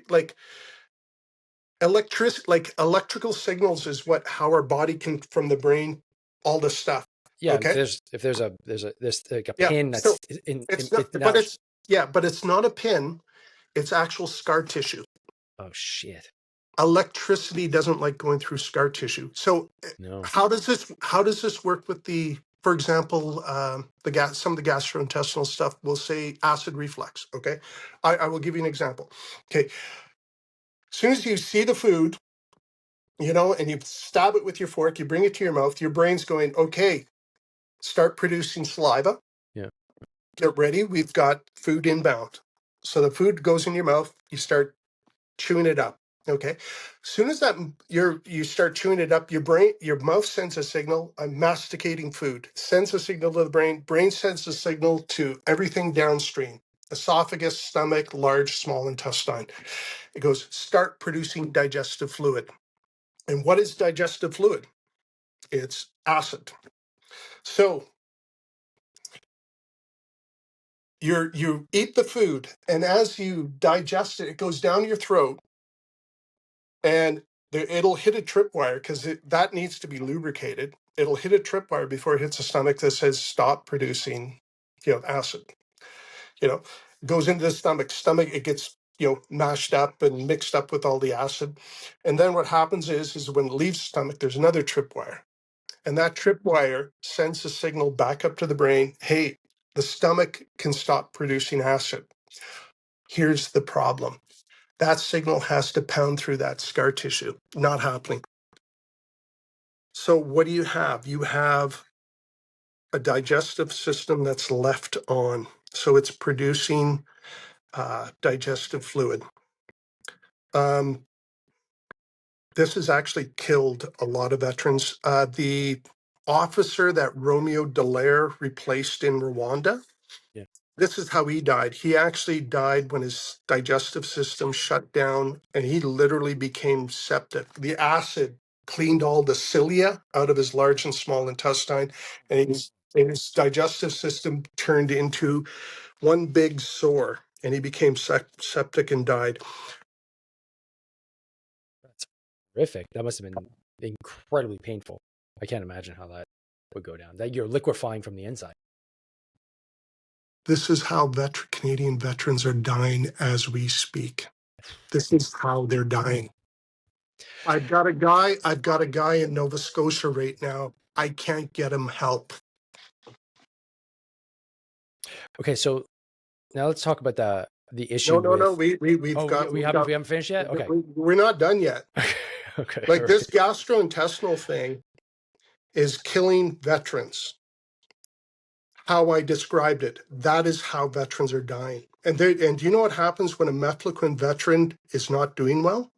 Speaker 3: electrical signals is how our body can from the brain all the stuff.
Speaker 1: Yeah.
Speaker 3: Okay.
Speaker 1: If there's like a
Speaker 3: Yeah.
Speaker 1: pin that's
Speaker 3: So it's not,
Speaker 1: it's now.
Speaker 3: but it's not a pin. It's actual scar tissue.
Speaker 1: Oh shit.
Speaker 3: Electricity doesn't like going through scar tissue. So
Speaker 1: No.
Speaker 3: how does this work with for example, some of the gastrointestinal stuff? We'll say acid reflux. Okay. I will give you an example. Okay. As soon as you see the food, and you stab it with your fork, you bring it to your mouth, your brain's going, okay, start producing saliva.
Speaker 1: Yeah.
Speaker 3: Get ready. We've got food inbound. So the food goes in your mouth, you start chewing it up. Okay. As soon as you start chewing it up, your mouth sends a signal. I'm masticating food. Sends a signal to the brain. Brain sends a signal to everything downstream. Esophagus, stomach, large, small intestine. It goes, start producing digestive fluid. And what is digestive fluid? It's acid. So you eat the food, and as you digest it, it goes down your throat, and it'll hit a tripwire because that needs to be lubricated. It'll hit a tripwire before it hits the stomach that says stop producing, acid. It goes into the stomach. It gets mashed up and mixed up with all the acid, and then what happens is when it leaves the stomach, there's another tripwire. And that tripwire sends a signal back up to the brain. Hey, the stomach can stop producing acid. Here's the problem. That signal has to pound through that scar tissue. Not happening. So what do you have? You have a digestive system that's left on. So it's producing digestive fluid. This has actually killed a lot of veterans. The officer that Romeo Dallaire replaced in Rwanda,
Speaker 1: Yeah.
Speaker 3: this is how he died. He actually died when his digestive system shut down and he literally became septic. The acid cleaned all the cilia out of his large and small intestine, and his digestive system turned into one big sore, and he became septic and died.
Speaker 1: That's horrific. That must have been incredibly painful. I can't imagine how that would go down. That you're liquefying from the inside.
Speaker 3: This is how Canadian veterans are dying as we speak. This is how they're dying. I've got a guy in Nova Scotia right now. I can't get him help.
Speaker 1: Okay, so now let's talk about the issue.
Speaker 3: No. We
Speaker 1: haven't finished yet. Okay,
Speaker 3: we're not done yet.
Speaker 1: Okay,
Speaker 3: Like this gastrointestinal thing is killing veterans. How I described it, that is how veterans are dying. And do you know what happens when a Mefloquine veteran is not doing well?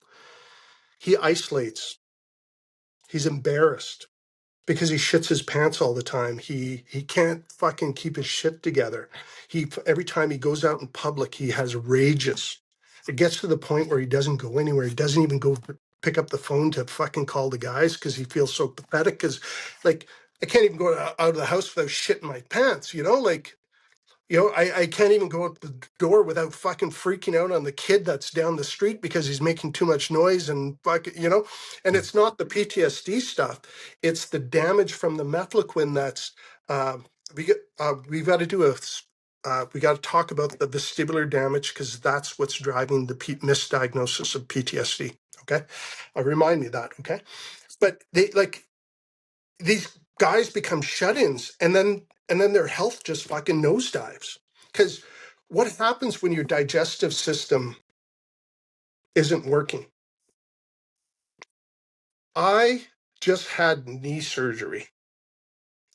Speaker 3: He isolates. He's embarrassed because he shits his pants all the time. He can't fucking keep his shit together. Every time he goes out in public, he has rages. It gets to the point where he doesn't go anywhere. He doesn't even go pick up the phone to fucking call the guys because he feels so pathetic. Because, like, I can't even go out of the house without shitting my pants, like, You know, I can't even go out the door without fucking freaking out on the kid that's down the street because he's making too much noise and you know, and it's not the PTSD stuff. It's the damage from the mefloquine that's, we've got to do we got to talk about the vestibular damage because that's what's driving the misdiagnosis of PTSD. Okay. Remind me of that. Okay. But they like, these guys become shut-ins and then their health just fucking nosedives. Because what happens when your digestive system isn't working? I just had knee surgery.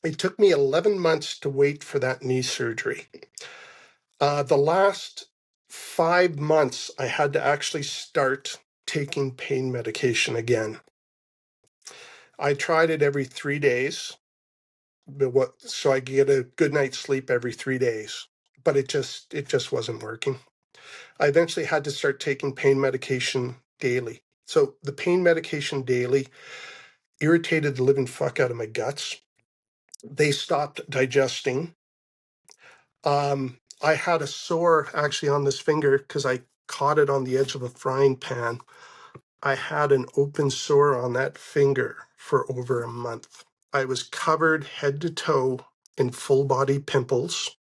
Speaker 3: It took me 11 months to wait for that knee surgery. The last 5 months, I had to actually start taking pain medication again. I tried it every 3 days. So I get a good night's sleep every 3 days, but it just wasn't working. I eventually had to start taking pain medication daily. So the pain medication daily irritated the living fuck out of my guts. They stopped digesting. I had a sore actually on this finger because I caught it on the edge of a frying pan. I had an open sore on that finger for over a month. I was covered head to toe in full body pimples.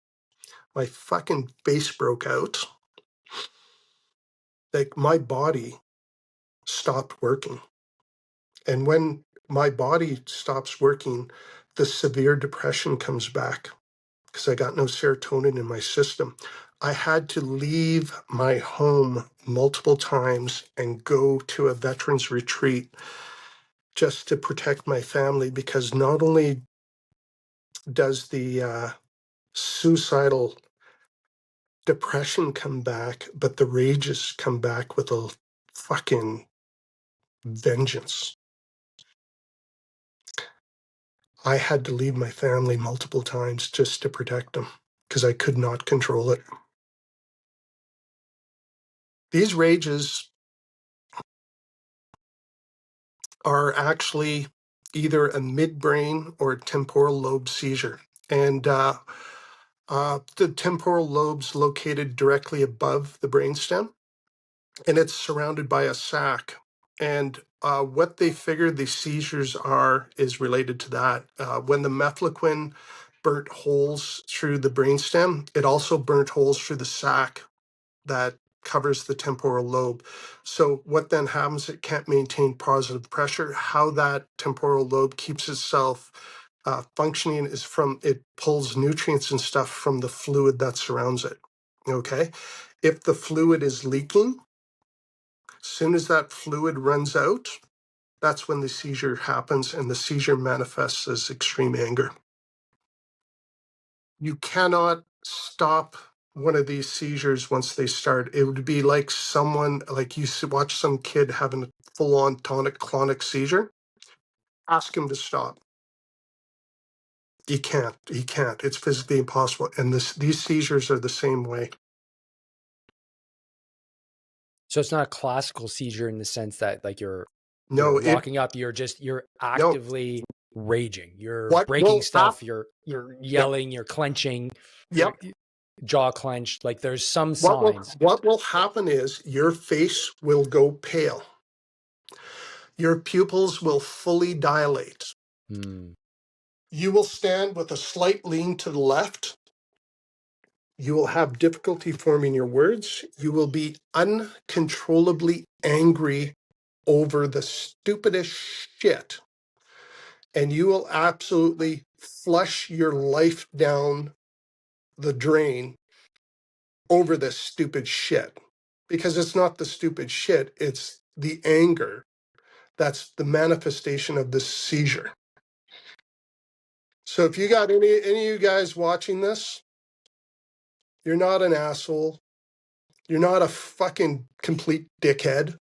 Speaker 3: My fucking face broke out. Like my body stopped working. And when my body stops working, the severe depression comes back because I got no serotonin in my system. I had to leave my home multiple times and go to a veterans retreat just to protect my family, because not only does the suicidal depression come back, but the rages come back with a fucking vengeance. I had to leave my family multiple times just to protect them because I could not control it. These rages are actually either a midbrain or a temporal lobe seizure. And the temporal lobe's located directly above the brainstem, and it's surrounded by a sac. And what they figure the seizures are is related to that. When the mefloquine burnt holes through the brainstem, it also burnt holes through the sac that covers the temporal lobe. So what then happens, it can't maintain positive pressure. How that temporal lobe keeps itself functioning is it pulls nutrients and stuff from the fluid that surrounds it. Okay. If the fluid is leaking, as soon as that fluid runs out, that's when the seizure happens, and the seizure manifests as extreme anger. You cannot stop one of these seizures once they start. It would be like someone, like you watch some kid having a full-on tonic-clonic seizure. Ask him to stop. He can't. It's physically impossible. And these seizures are the same way.
Speaker 1: So it's not a classical seizure in the sense that like you're
Speaker 3: No,
Speaker 1: locking up, you're actively raging. You're
Speaker 3: what
Speaker 1: breaking
Speaker 3: will
Speaker 1: stuff, you're yelling,
Speaker 3: Yep.
Speaker 1: you're clenching,
Speaker 3: Yep.
Speaker 1: jaw clenched. Like there's some signs.
Speaker 3: What will happen is your face will go pale. Your pupils will fully dilate. You will stand with a slight lean to the left. You will have difficulty forming your words. You will be uncontrollably angry over the stupidest shit. And you will absolutely flush your life down the drain over this stupid shit. Because it's not the stupid shit, it's the anger. That's the manifestation of the seizure. So if you got any of you guys watching this, you're not an asshole. You're not a fucking complete dickhead.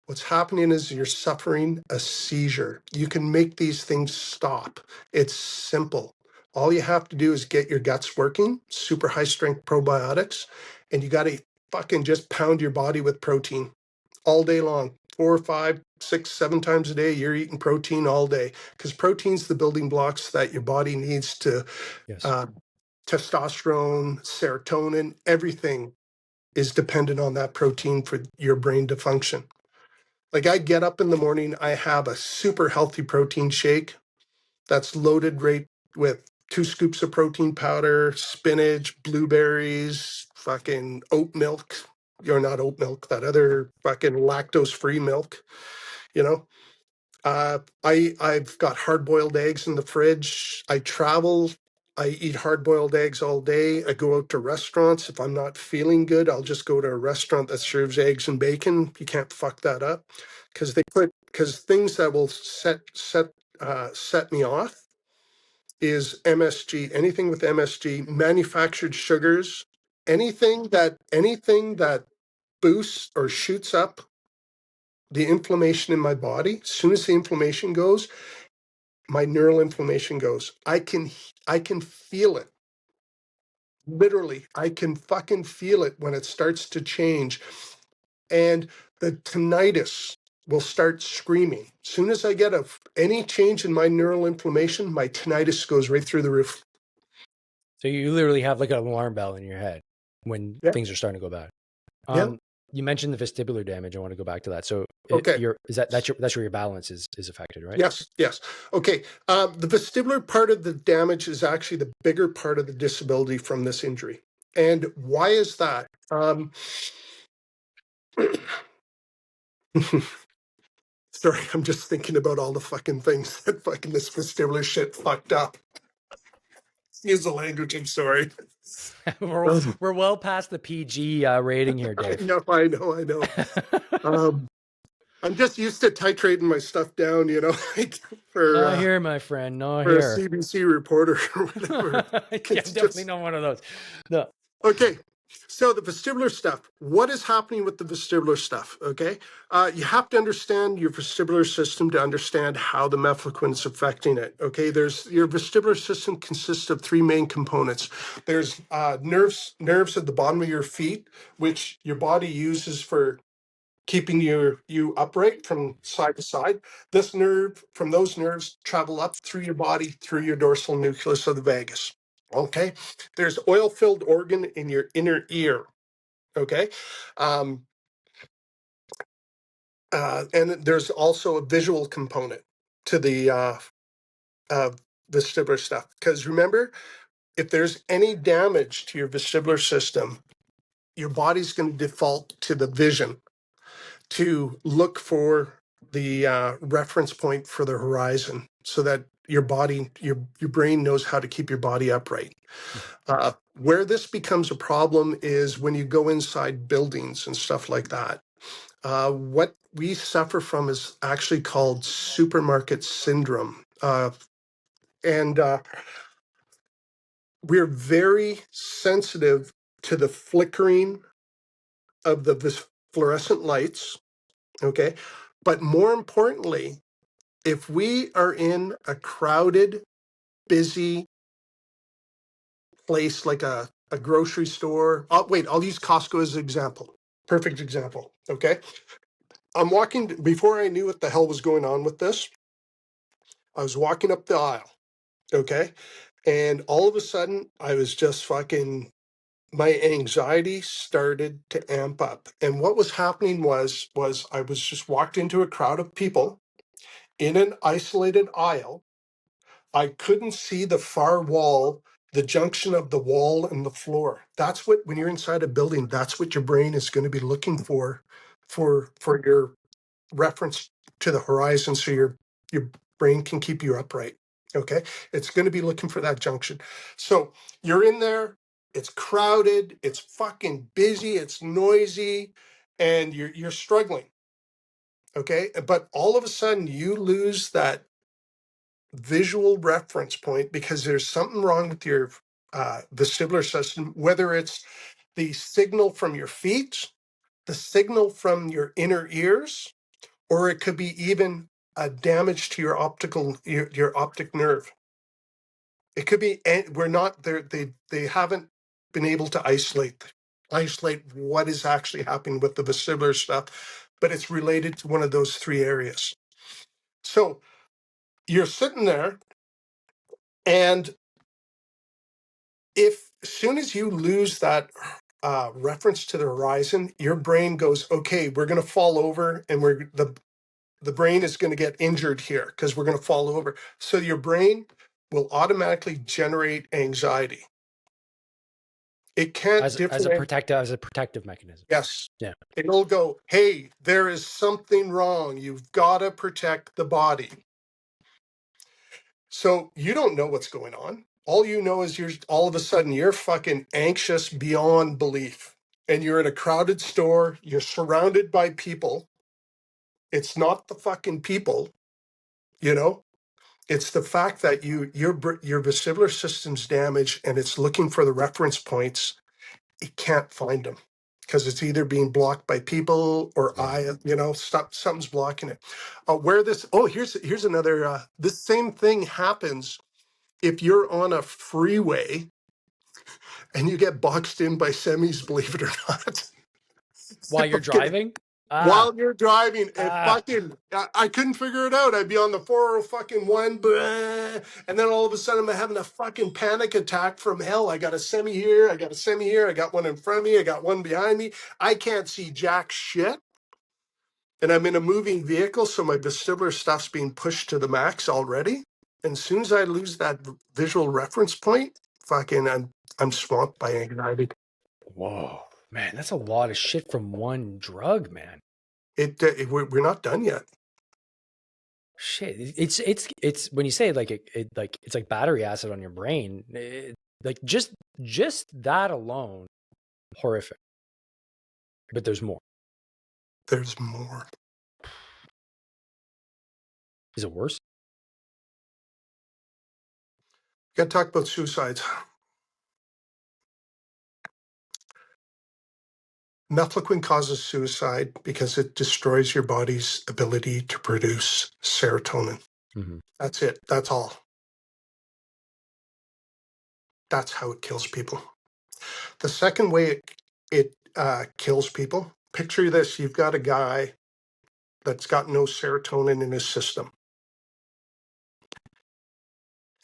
Speaker 3: What's happening is you're suffering a seizure. You can make these things stop. It's simple. All you have to do is get your guts working, super high strength probiotics, and you got to fucking just pound your body with protein all day long. 4, 5, 6, 7 times a day, you're eating protein all day, because protein's the building blocks that your body needs to
Speaker 1: Yes.
Speaker 3: testosterone, serotonin, everything is dependent on that protein for your brain to function. Like I get up in the morning, I have a super healthy protein shake that's loaded right with 2 scoops of protein powder, spinach, blueberries, fucking oat milk. You're not oat milk, that other fucking lactose-free milk, you know? I've got hard-boiled eggs in the fridge. I travel. I eat hard-boiled eggs all day. I go out to restaurants. If I'm not feeling good, I'll just go to a restaurant that serves eggs and bacon. You can't fuck that up because things that will set me off is MSG. Anything with MSG, manufactured sugars, anything that boosts or shoots up the inflammation in my body. As soon as the inflammation goes, my neural inflammation goes. I can feel it. Literally, I can fucking feel it when it starts to change. And the tinnitus will start screaming. As soon as I get any change in my neural inflammation, my tinnitus goes right through the roof.
Speaker 1: So you literally have like an alarm bell in your head when
Speaker 3: Yeah.
Speaker 1: things are starting to go bad.
Speaker 3: Yeah.
Speaker 1: You mentioned the vestibular damage. I want to go back to that. So
Speaker 3: Okay.
Speaker 1: that's where your balance is affected, right?
Speaker 3: Yes. Okay. The vestibular part of the damage is actually the bigger part of the disability from this injury. And why is that? Sorry, I'm just thinking about all the fucking things that fucking this vestibular shit fucked up. Use the language, I'm sorry.
Speaker 1: we're well past the PG rating here, Dave.
Speaker 3: I know. I'm just used to titrating my stuff down, for
Speaker 1: Not here, my friend. Not
Speaker 3: for a
Speaker 1: here.
Speaker 3: CBC reporter or whatever.
Speaker 1: Yeah, I'm definitely not one of those. No.
Speaker 3: Okay, so the vestibular stuff. What is happening with the vestibular stuff? Okay, you have to understand your vestibular system to understand how the mefloquine is affecting it. Okay, your vestibular system consists of 3 main components. There's nerves at the bottom of your feet, which your body uses for keeping you upright from side to side. Those nerves travel up through your body, through your dorsal nucleus of the vagus. Okay, there's oil-filled organ in your inner ear. Okay, um, and there's also a visual component to the vestibular stuff. Because remember, if there's any damage to your vestibular system, your body's going to default to the vision to look for the reference point for the horizon, so that your brain knows how to keep your body upright. Where this becomes a problem is when you go inside buildings and stuff like that. What we suffer from is actually called supermarket syndrome. And we're very sensitive to the flickering of the fluorescent lights. Okay. But more importantly, if we are in a crowded, busy place like a grocery store, I'll use Costco as an example. Perfect example. Okay. I'm walking, before I knew what the hell was going on with this, I was walking up the aisle. Okay. And all of a sudden, I was just my anxiety started to amp up. And what was happening was I was just walked into a crowd of people in an isolated aisle. I couldn't see the far wall, the junction of the wall and the floor. That's what, when you're inside a building, that's what your brain is going to be looking for your reference to the horizon, so your brain can keep you upright. Okay, it's going to be looking for that junction. So you're in there, it's crowded, it's fucking busy, it's noisy, and you're struggling. Okay, but all of a sudden you lose that visual reference point because there's something wrong with your vestibular system, whether it's the signal from your feet, the signal from your inner ears, or it could be even a damage to your optic nerve. It could be, and we're not there. They haven't been able to isolate what is actually happening with the vestibular stuff, but it's related to one of those 3 areas. So you're sitting there, and if as soon as you lose that reference to the horizon, your brain goes, okay, we're going to fall over, and the brain is going to get injured here because we're going to fall over. So your brain will automatically generate anxiety. It can't
Speaker 1: as a protective mechanism.
Speaker 3: Yes.
Speaker 1: Yeah.
Speaker 3: It'll go, hey, there is something wrong. You've got to protect the body. So you don't know what's going on. All you know is all of a sudden you're fucking anxious beyond belief. And you're in a crowded store. You're surrounded by people. It's not the fucking people, you know? It's the fact that your vestibular system's damaged and it's looking for the reference points. It can't find them because it's either being blocked by people or something's blocking it. Here's another, this same thing happens if you're on a freeway and you get boxed in by semis, believe it or not.
Speaker 1: While you're driving?
Speaker 3: While you're driving, I couldn't figure it out. I'd be on the 401, and then all of a sudden I'm having a fucking panic attack from hell. I got a semi here, I got one in front of me, I got one behind me. I can't see jack shit. And I'm in a moving vehicle, so my vestibular stuff's being pushed to the max already. And as soon as I lose that visual reference point, I'm swamped by anxiety.
Speaker 1: Whoa, man, that's a lot of shit from one drug, man.
Speaker 3: We're not done yet.
Speaker 1: Shit, it's when you say it's like battery acid on your brain. Just that alone, horrific. But there's more.
Speaker 3: There's more.
Speaker 1: Is it worse?
Speaker 3: Got to talk about suicides. Mefloquine causes suicide because it destroys your body's ability to produce serotonin.
Speaker 1: Mm-hmm.
Speaker 3: That's it. That's all. That's how it kills people. The second way it kills people, picture this. You've got a guy that's got no serotonin in his system.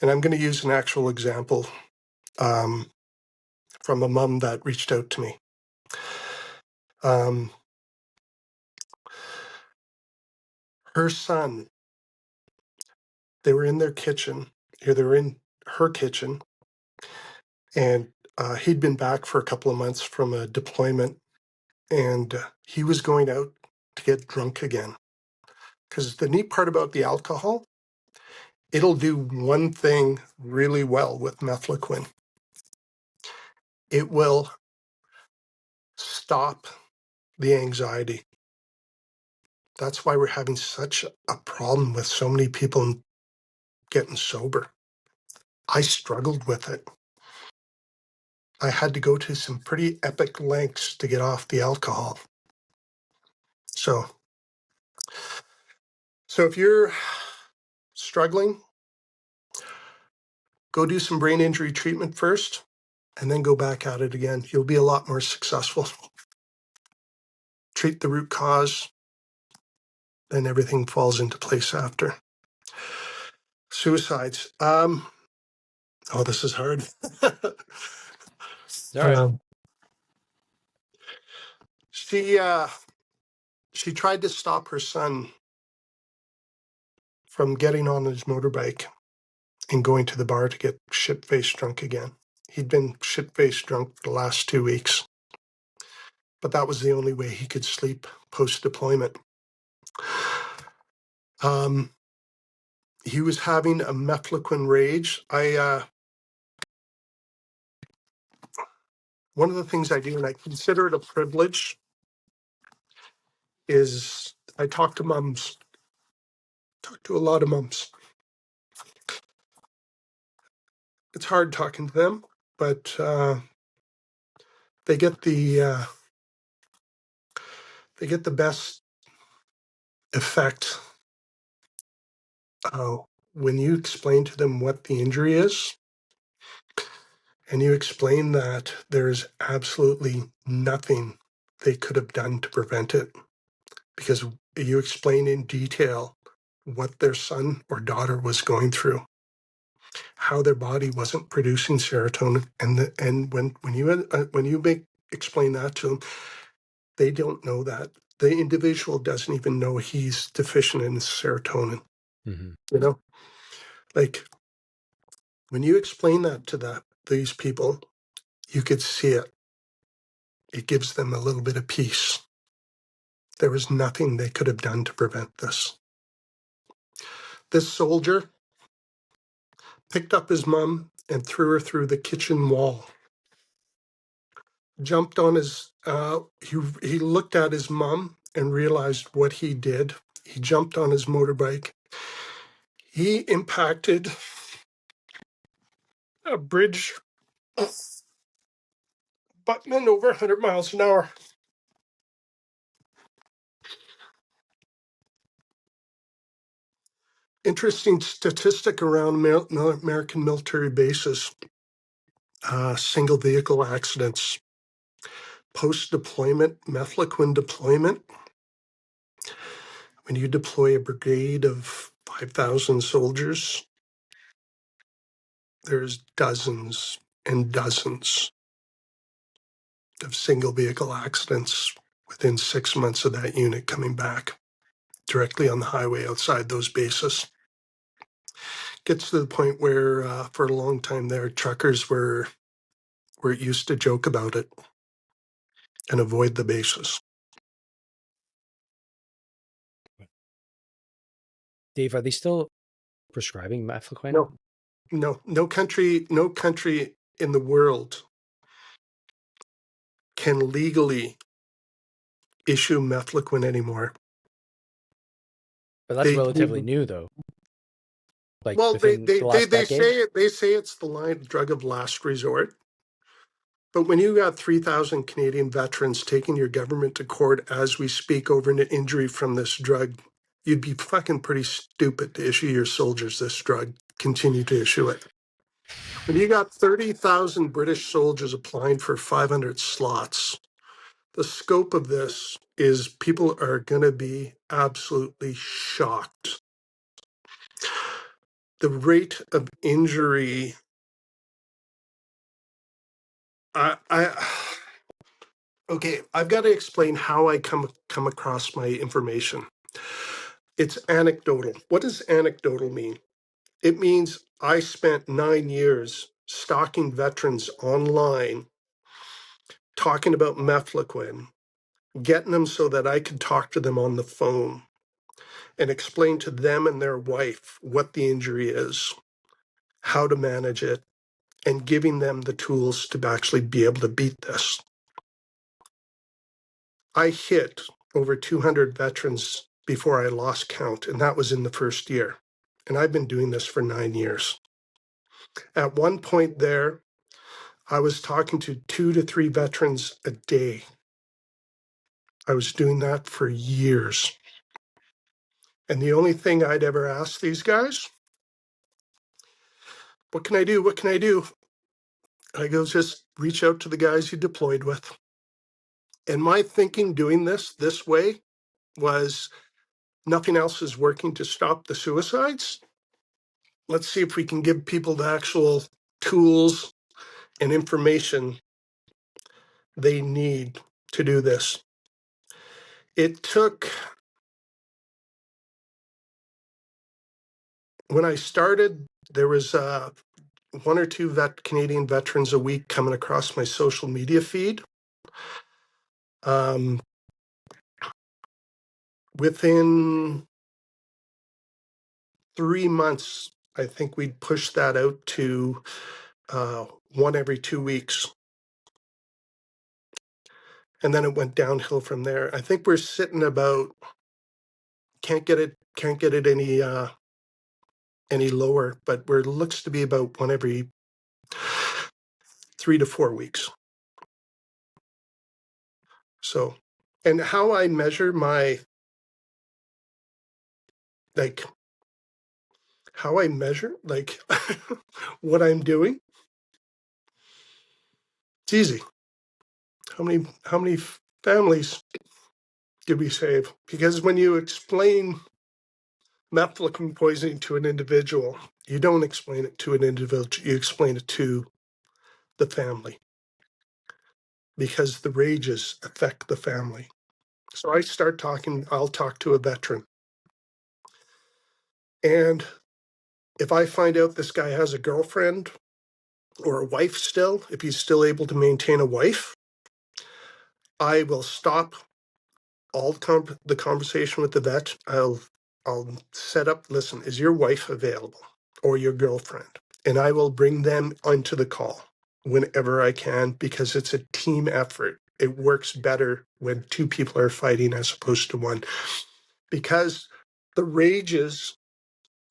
Speaker 3: And I'm going to use an actual example from a mom that reached out to me. Her son, they were in their kitchen, or they were in her kitchen, and he'd been back for a couple of months from a deployment, and he was going out to get drunk again. Because the neat part about the alcohol, it'll do one thing really well with Mefloquine. It will stop the anxiety. That's why we're having such a problem with so many people getting sober. I struggled with it. I had to go to some pretty epic lengths to get off the alcohol. So if you're struggling, go do some brain injury treatment first and then go back at it again. You'll be a lot more successful. Treat the root cause, then everything falls into place after. Suicides. This is hard.
Speaker 1: All right.
Speaker 3: She tried to stop her son from getting on his motorbike and going to the bar to get shit-faced drunk again. He'd been shit-faced drunk for the last 2 weeks, but that was the only way he could sleep post-deployment. He was having a Mefloquine rage. One of the things I do, and I consider it a privilege, is I talk to moms, talk to a lot of moms. It's hard talking to them, but they get the best effect when you explain to them what the injury is, and you explain that there's absolutely nothing they could have done to prevent it, because you explain in detail what their son or daughter was going through. how their body wasn't producing serotonin. And when you explain that to them, they don't know that. The individual doesn't even know he's deficient in serotonin.
Speaker 1: Mm-hmm.
Speaker 3: You know, like when you explain that to these people, you could see it. It gives them a little bit of peace. There was nothing they could have done to prevent this. This soldier picked up his mom and threw her through the kitchen wall. Jumped on his, he looked at his mom and realized what he did. He jumped on his motorbike. He impacted a bridge abutment over 100 miles an hour. Interesting statistic around American military bases. Single vehicle accidents. Post-deployment, Mefloquine deployment. When you deploy a brigade of 5,000 soldiers, there's dozens and dozens of single vehicle accidents within 6 months of that unit coming back directly on the highway outside those bases. Gets to the point where for a long time there, truckers were used to joke about it and avoid the bases.
Speaker 1: Dave, are they still prescribing Mefloquine?
Speaker 3: No country in the world can legally issue Mefloquine anymore.
Speaker 1: But that's relatively new, though. Like
Speaker 3: well,
Speaker 1: within the last decade?
Speaker 3: they say it's the drug of last resort. But when you got 3,000 Canadian veterans taking your government to court as we speak over an injury from this drug, you'd be fucking pretty stupid to issue your soldiers this drug, continue to issue it. When you got 30,000 British soldiers applying for 500 slots, the scope of this is people are going to be absolutely shocked. The rate of injury, okay, I've got to explain how I come across my information. It's anecdotal. What does anecdotal mean? It means I spent 9 years stalking veterans online, talking about Mefloquine, getting them so that I could talk to them on the phone and explain to them and their wife what the injury is, how to manage it, and giving them the tools to actually be able to beat this. I hit over 200 veterans before I lost count, and that was in the first year. And I've been doing this for 9 years. At one point there, I was talking to 2 to 3 veterans a day. I was doing that for years. And the only thing I'd ever ask these guys, what can I do? What can I do? I go, just reach out to the guys you deployed with. And my thinking doing this way was nothing else is working to stop the suicides. Let's see if we can give people the actual tools and information they need to do this. It took, when I started, there was 1 or 2 Canadian veterans a week coming across my social media feed. Within 3 months, I think we'd pushed that out to 1 every 2 weeks. And then it went downhill from there. I think we're sitting about, can't get it any lower, but we're looks to be about 1 every 3 to 4 weeks. So, and how I measure my, how I measure what I'm doing, it's easy. How many families did we save? Because when you explain Mefloquine poisoning to an individual, You don't explain it to an individual, you explain it to the family, because the rages affect the family. So I'll talk to a veteran. And if I find out this guy has a girlfriend or a wife still, if he's still able to maintain a wife, I will stop all the conversation with the vet. I'll set up, listen, is your wife available or your girlfriend? And I will bring them onto the call whenever I can, because it's a team effort. It works better when two people are fighting as opposed to one, because the rages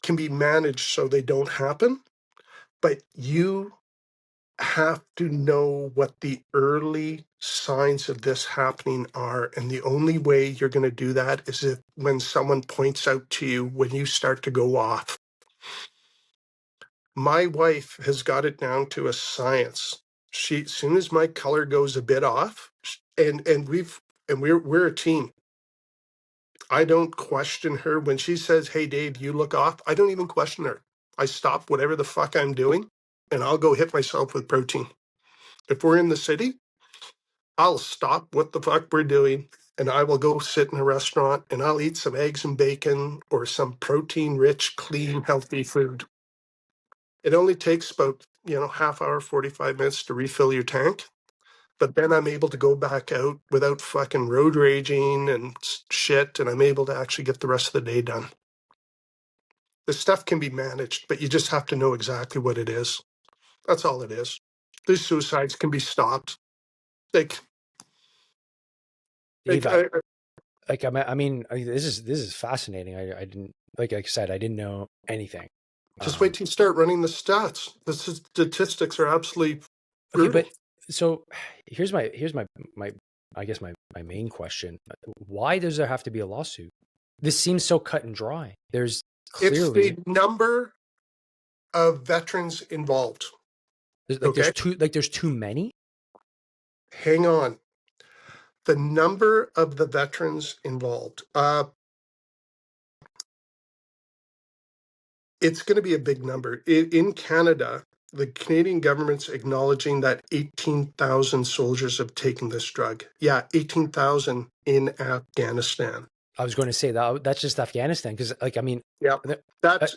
Speaker 3: can be managed so they don't happen, but you have to know what the early signs of this happening are. And the only way you're going to do that is if when someone points out to you when you start to go off. My wife has got it down to a science. As soon as my color goes a bit off, and we're a team. I don't question her when she says, "Hey Dave, you look off." I don't even question her. I stop whatever the fuck I'm doing and I'll go hit myself with protein. If we're in the city, I'll stop what the fuck we're doing and I will go sit in a restaurant and I'll eat some eggs and bacon or some protein rich, clean, healthy food. It only takes about, half hour, 45 minutes to refill your tank. But then I'm able to go back out without fucking road raging and shit. And I'm able to actually get the rest of the day done. This stuff can be managed, but you just have to know exactly what it is. That's all it is. These suicides can be stopped. Like,
Speaker 1: Dave,
Speaker 3: like
Speaker 1: this is fascinating. I didn't, like I said, I didn't know anything.
Speaker 3: Just wait till you start running the stats. The statistics are absolutely brutal.
Speaker 1: Okay, but so here's my I guess my main question. Why does there have to be a lawsuit? This seems so cut and dry. There's
Speaker 3: It's
Speaker 1: clearly
Speaker 3: the number of veterans involved. Okay,
Speaker 1: there's too many.
Speaker 3: hang on. The number of the veterans involved. It's going to be a big number. In Canada, the Canadian government's acknowledging that 18,000 soldiers have taken this drug. Yeah, 18,000 in Afghanistan.
Speaker 1: I was going to say that's just Afghanistan, because
Speaker 3: Yeah,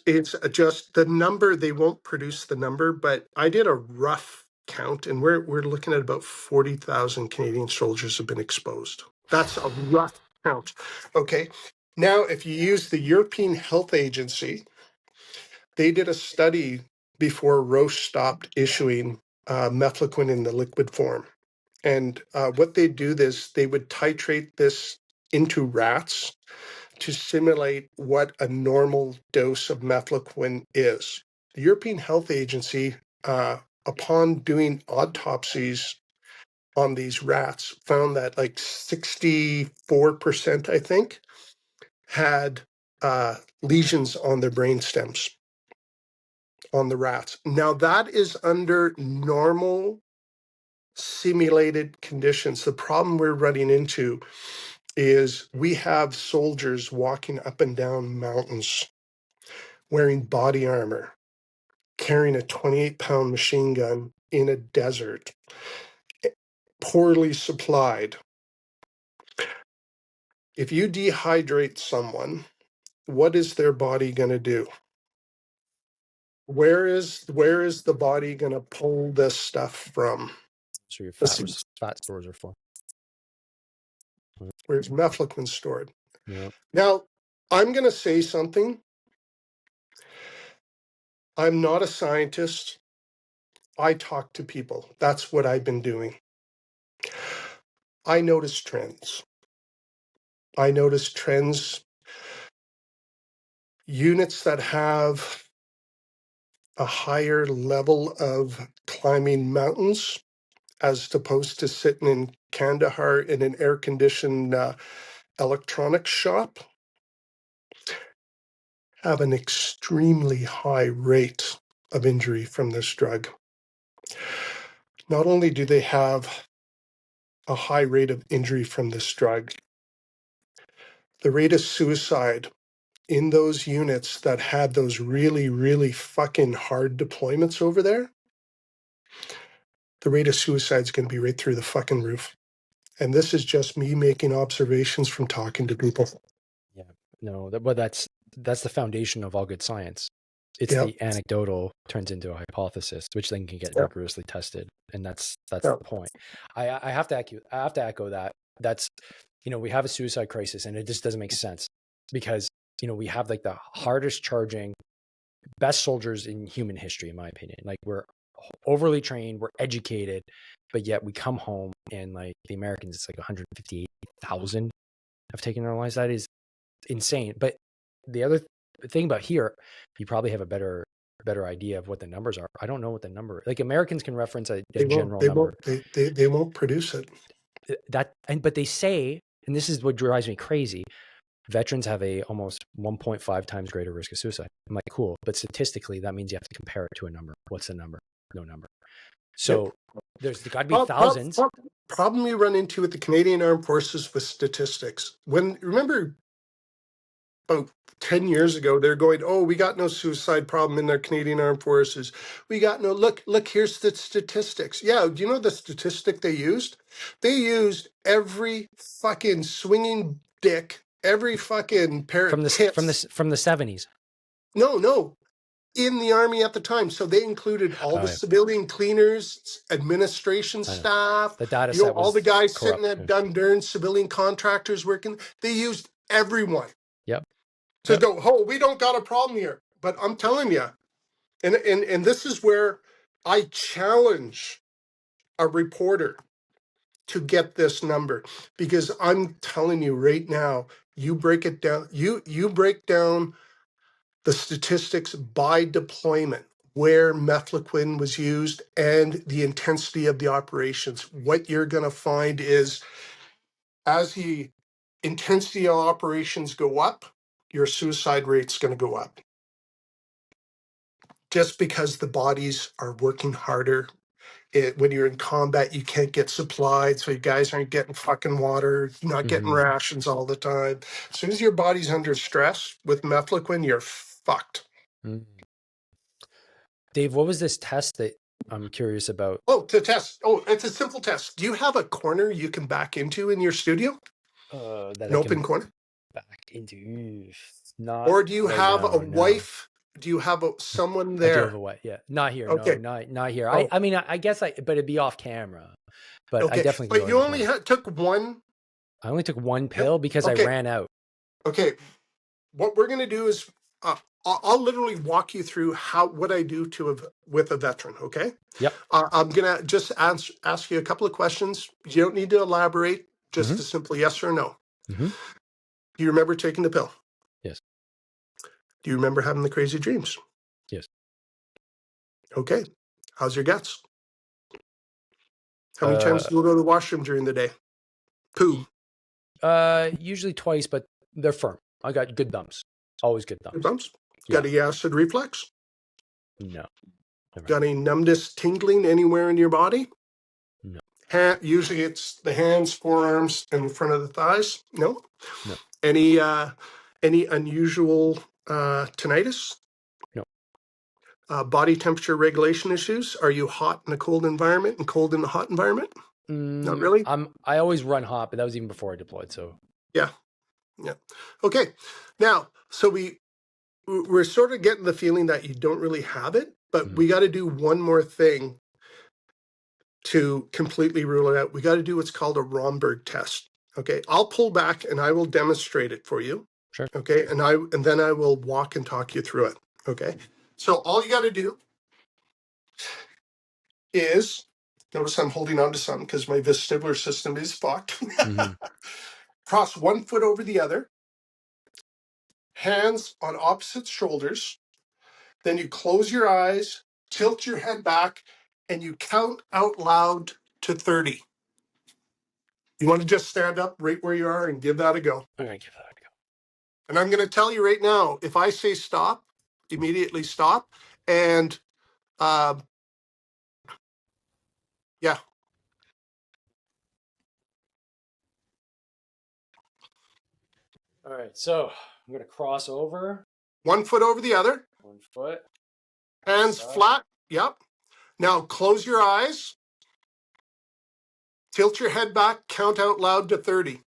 Speaker 3: it's just the number. They won't produce the number, but I did a rough count, and we're looking at about 40,000 Canadian soldiers have been exposed. That's a rough count. Okay. Now, if you use the European Health Agency, they did a study before Roche stopped issuing Mefloquine in the liquid form. And what they do is they would titrate this into rats to simulate what a normal dose of Mefloquine is. The European Health Agency, upon doing autopsies on these rats, found that like 64%, I think, had lesions on their brain stems on the rats. Now, that is under normal simulated conditions. The problem we're running into is we have soldiers walking up and down mountains wearing body armor, carrying a 28-pound machine gun in a desert, poorly supplied. If you dehydrate someone, what is their body going to do? Where is the body going to pull this stuff from?
Speaker 1: So your
Speaker 3: This
Speaker 1: fat stores are full.
Speaker 3: Where's Mefloquine stored?
Speaker 1: Yeah.
Speaker 3: Now, I'm going to say something. I'm not a scientist. I talk to people. That's what I've been doing. I notice trends. Units that have a higher level of climbing mountains, as opposed to sitting in Kandahar in an air-conditioned electronics shop, have an extremely high rate of injury from this drug. Not only do they have a high rate of injury from this drug, the rate of suicide in those units that had those really, really fucking hard deployments over there, the rate of suicide is going to be right through the fucking roof. And this is just me making observations from talking to people.
Speaker 1: Yeah, no, but that's the foundation of all good science. It's
Speaker 3: Yeah.
Speaker 1: the anecdotal turns into a hypothesis, which then can get
Speaker 3: Yeah.
Speaker 1: rigorously tested, and that's
Speaker 3: Yeah.
Speaker 1: the point. I have to echo that. That's, we have a suicide crisis, and it just doesn't make sense because we have like the hardest charging, best soldiers in human history, in my opinion. Like, we're overly trained, we're educated, but yet we come home and like the Americans, it's like 158,000 have taken their lives. That is insane. But the other thing about here, you probably have a better idea of what the numbers are. I don't know what the number. Like, Americans can reference a general number.
Speaker 3: They won't produce it.
Speaker 1: But they say, and this is what drives me crazy, veterans have a almost 1.5 times greater risk of suicide. I'm like, cool, but statistically, that means you have to compare it to a number. What's the number? No number. So there's got to be thousands.
Speaker 3: Problem you run into with the Canadian Armed Forces with statistics. Remember about 10 years ago, they're going, oh, we got no suicide problem in their Canadian Armed Forces. We got no, look, here's the statistics. Yeah, do you know the statistic they used? They used every fucking swinging dick, every fucking pair
Speaker 1: from
Speaker 3: of
Speaker 1: the
Speaker 3: tits.
Speaker 1: From the 70s.
Speaker 3: No. In the Army at the time. So they included all the civilian cleaners, administration staff,
Speaker 1: the data set
Speaker 3: all the guys
Speaker 1: corrupt.
Speaker 3: sitting at Dundurn, civilian contractors working. They used everyone.
Speaker 1: Yep.
Speaker 3: To go, oh, we don't got a problem here. But I'm telling you, and this is where I challenge a reporter to get this number, because I'm telling you right now, you break it down, you break down the statistics by deployment, where Mefloquine was used and the intensity of the operations. What you're going to find is, as the intensity of operations go up, your suicide rate's going to go up. Just because the bodies are working harder. When you're in combat, you can't get supplied, so you guys aren't getting fucking water, you're not getting rations all the time. As soon as your body's under stress with Mefloquine, you're fucked.
Speaker 1: Dave, what was this test that I'm curious about?
Speaker 3: Oh, to test. Oh, it's a simple test. Do you have a corner you can back into in your studio?
Speaker 1: That
Speaker 3: An open corner?
Speaker 1: Back into. Not.
Speaker 3: Or do you have a wife? Do you have someone there?
Speaker 1: I do have a wife. Yeah, not here. Okay. No, not here.
Speaker 3: Oh.
Speaker 1: I mean, I guess but it'd be off camera. But
Speaker 3: okay.
Speaker 1: I definitely.
Speaker 3: But you only took one.
Speaker 1: I only took one pill because I ran out.
Speaker 3: Okay. What we're going to do is, I'll literally walk you through what I do with a veteran. Okay.
Speaker 1: Yep.
Speaker 3: I'm going to just ask you a couple of questions. You don't need to elaborate. Just a simple yes or no. Do you remember taking the pill?
Speaker 1: Yes.
Speaker 3: Do you remember having the crazy dreams?
Speaker 1: Yes.
Speaker 3: Okay. How's your guts? How many times do you go to the washroom during the day? Poo.
Speaker 1: Usually twice, but they're firm. I got good thumbs. Always good thumbs.
Speaker 3: Good thumbs? Yeah. Got any acid reflux?
Speaker 1: No.
Speaker 3: Got any numbness, tingling anywhere in your body?
Speaker 1: No.
Speaker 3: Usually it's the hands, forearms, and the front of the thighs? No.
Speaker 1: No.
Speaker 3: Any unusual tinnitus?
Speaker 1: No.
Speaker 3: Body temperature regulation issues? Are you hot in a cold environment and cold in a hot environment? Not really?
Speaker 1: I always run hot, but that was even before I deployed. So
Speaker 3: yeah. Okay. Now, so we're sort of getting the feeling that you don't really have it, but we got to do one more thing to completely rule it out. We got to do what's called a Romberg test. Okay. I'll pull back and I will demonstrate it for you.
Speaker 1: Sure.
Speaker 3: Okay. And then I will walk and talk you through it. Okay. So all you got to do is, notice I'm holding on to something because my vestibular system is fucked. Cross one foot over the other, hands on opposite shoulders. Then you close your eyes, tilt your head back, and you count out loud to 30. You want to just stand up right where you are and give that a go.
Speaker 1: I'm going to give that a go.
Speaker 3: And I'm going to tell you right now, if I say stop, immediately stop. And yeah.
Speaker 1: All right. So I'm going to cross over.
Speaker 3: 1 foot over the other.
Speaker 1: 1 foot.
Speaker 3: Hands flat. Yep. Now close your eyes. Tilt your head back. Count out loud to 30.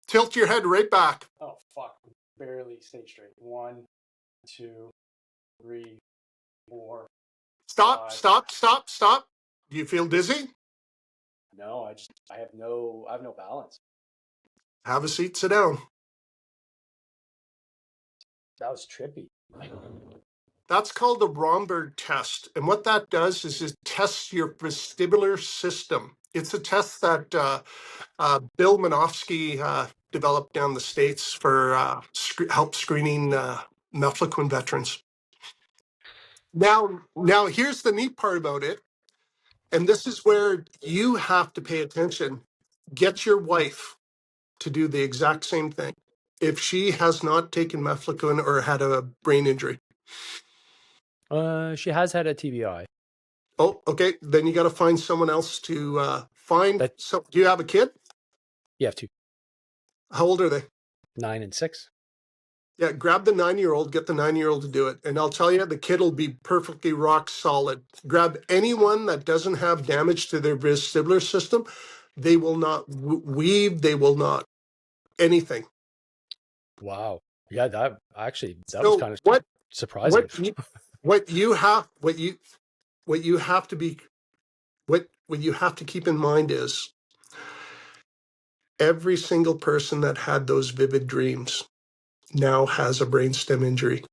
Speaker 3: Tilt your head right back.
Speaker 1: Oh, fuck. Barely stay straight. 1, 2, 3, 4.
Speaker 3: Stop,
Speaker 1: 5.
Speaker 3: stop, stop, stop. Do you feel dizzy?
Speaker 1: No, I have no balance.
Speaker 3: Have a seat, sit down.
Speaker 1: That was trippy.
Speaker 3: That's called the Romberg test. And what that does is it tests your vestibular system. It's a test that Bill Manofsky developed down the States for help screening Mefloquine veterans. Now, here's the neat part about it. And this is where you have to pay attention. Get your wife to do the exact same thing if she has not taken Mefloquine or had a brain injury.
Speaker 1: She has had a TBI.
Speaker 3: Oh, okay. Then you got to find someone else to find. So, do you have a kid?
Speaker 1: You have 2.
Speaker 3: How old are they?
Speaker 1: 9 and 6.
Speaker 3: Yeah, grab the 9-year-old, get the 9-year-old to do it. And I'll tell you, the kid will be perfectly rock solid. Grab anyone that doesn't have damage to their vestibular system. They will not weave. They will not anything.
Speaker 1: Wow. Yeah, that was kind of surprising.
Speaker 3: What you have to keep in mind is every single person that had those vivid dreams now has a brainstem injury.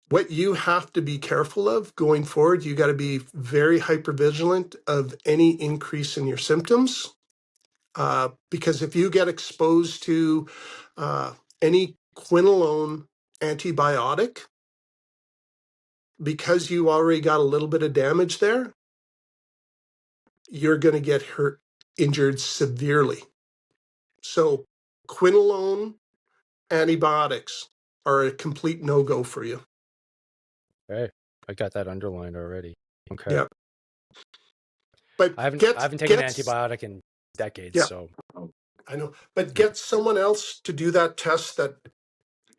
Speaker 3: What you have to be careful of going forward, you got to be very hypervigilant of any increase in your symptoms. Because if you get exposed to any quinolone antibiotic, because you already got a little bit of damage there, you're going to get injured severely. So quinolone antibiotics are a complete no-go for you.
Speaker 1: Okay. I got that underlined already. Okay.
Speaker 3: Yeah. But
Speaker 1: I haven't taken an antibiotic in decades,
Speaker 3: yeah,
Speaker 1: so
Speaker 3: I know. But get someone else to do that test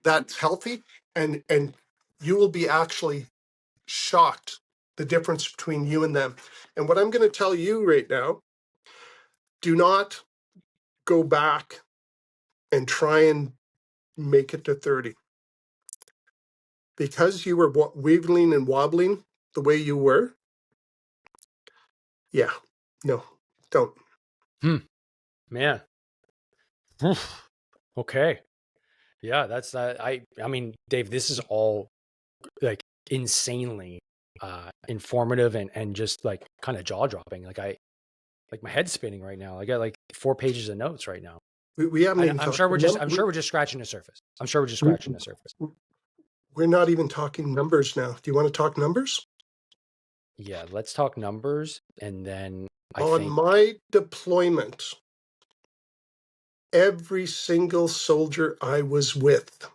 Speaker 3: that's healthy, and you will be actually shocked the difference between you and them. And what I'm going to tell you right now, do not go back and try and make it to 30. Because you were wiggling and wobbling the way you were, yeah, no, don't.
Speaker 1: Man. Okay. Yeah, that's that. I mean, Dave, this is all like insanely informative and just like kind of jaw dropping. Like my head's spinning right now. I got like 4 pages of notes right now.
Speaker 3: We haven't even
Speaker 1: I'm sure we're just scratching the surface.
Speaker 3: We're not even talking numbers now. Do you want to talk numbers?
Speaker 1: Yeah, let's talk numbers. And then
Speaker 3: my deployment, every single soldier I was with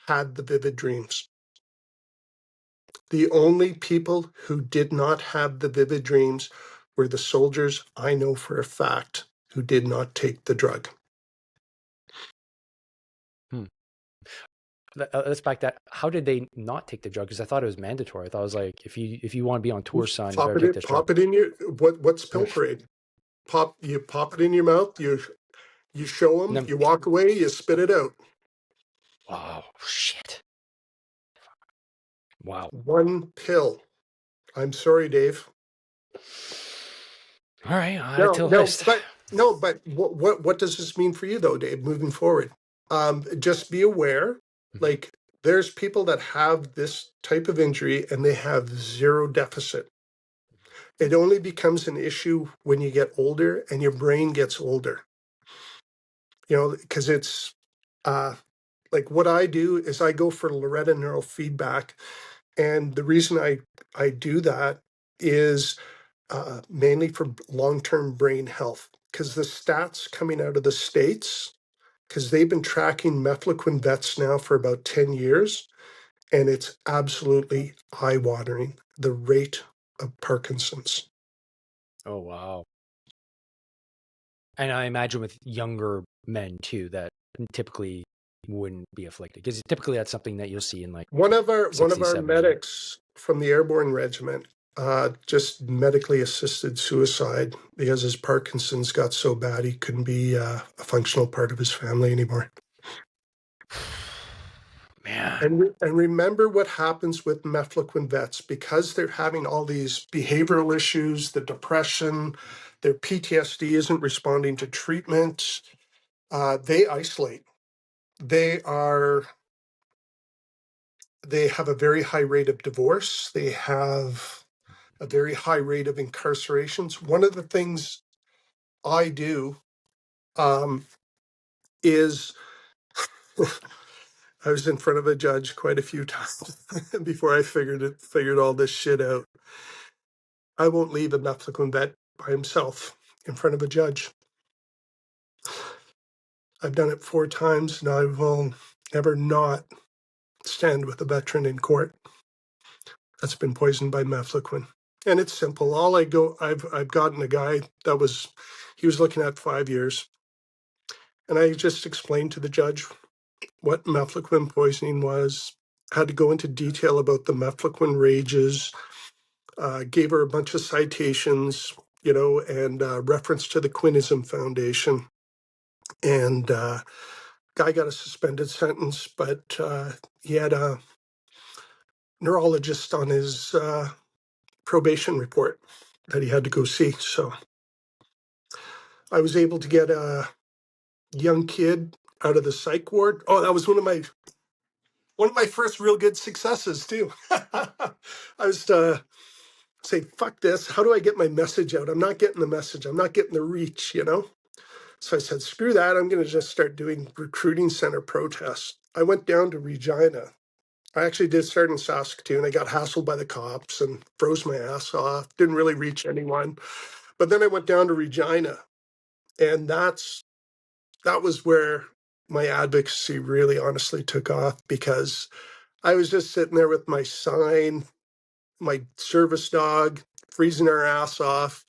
Speaker 3: had the vivid dreams. The only people who did not have the vivid dreams were the soldiers I know for a fact who did not take the drug.
Speaker 1: Let's back that. How did they not take the drug? Because I thought it was mandatory. I thought it was like, if you want to be on tour, son, you better take this drug.
Speaker 3: Pop it in your what's pill parade? You pop it in your mouth. You show them. You walk away. You spit it out.
Speaker 1: Oh shit! Wow.
Speaker 3: 1 pill. I'm sorry, Dave.
Speaker 1: All right, I'll add it to the list.
Speaker 3: But what does this mean for you though, Dave? Moving forward, just be aware. Like there's people that have this type of injury and they have zero deficit. It only becomes an issue when you get older and your brain gets older. You know, because it's like what I do is I go for Loretta neurofeedback, and the reason I do that is mainly for long-term brain health, because the stats coming out of the States, because they've been tracking Mefloquine vets now for about 10 years, and it's absolutely eye-watering, the rate of Parkinson's.
Speaker 1: Oh, wow. And I imagine with younger men too, that typically wouldn't be afflicted, because typically that's something that you'll see in like
Speaker 3: One of
Speaker 1: 60s,
Speaker 3: our
Speaker 1: 70s.
Speaker 3: medics from the airborne regiment just medically assisted suicide because his Parkinson's got so bad he couldn't be a functional part of his family anymore.
Speaker 1: Man.
Speaker 3: And remember what happens with Mefloquine vets, because they're having all these behavioral issues, the depression, their PTSD isn't responding to treatment. They isolate. They have a very high rate of divorce. They have a very high rate of incarcerations. One of the things I do is I was in front of a judge quite a few times before I figured all this shit out. I won't leave a Mefloquine vet by himself in front of a judge. I've done it 4 times, and I will never not stand with a veteran in court that's been poisoned by Mefloquine. And it's simple. I've gotten a guy he was looking at 5 years, and I just explained to the judge what Mefloquine poisoning was. Had to go into detail about the Mefloquine rages. Gave her a bunch of citations, and reference to the Quinism Foundation. And guy got a suspended sentence, but he had a neurologist on his probation report that he had to go see. So I was able to get a young kid out of the psych ward. Oh, that was one of my first real good successes too. I was saying, fuck this. How do I get my message out? I'm not getting the message. I'm not getting the reach, So I said, screw that. I'm going to just start doing recruiting center protests. I went down to Regina. I actually did start in Saskatoon. I got hassled by the cops and froze my ass off. Didn't really reach anyone. But then I went down to Regina, and that was where my advocacy really honestly took off, because I was just sitting there with my sign, my service dog, freezing our ass off.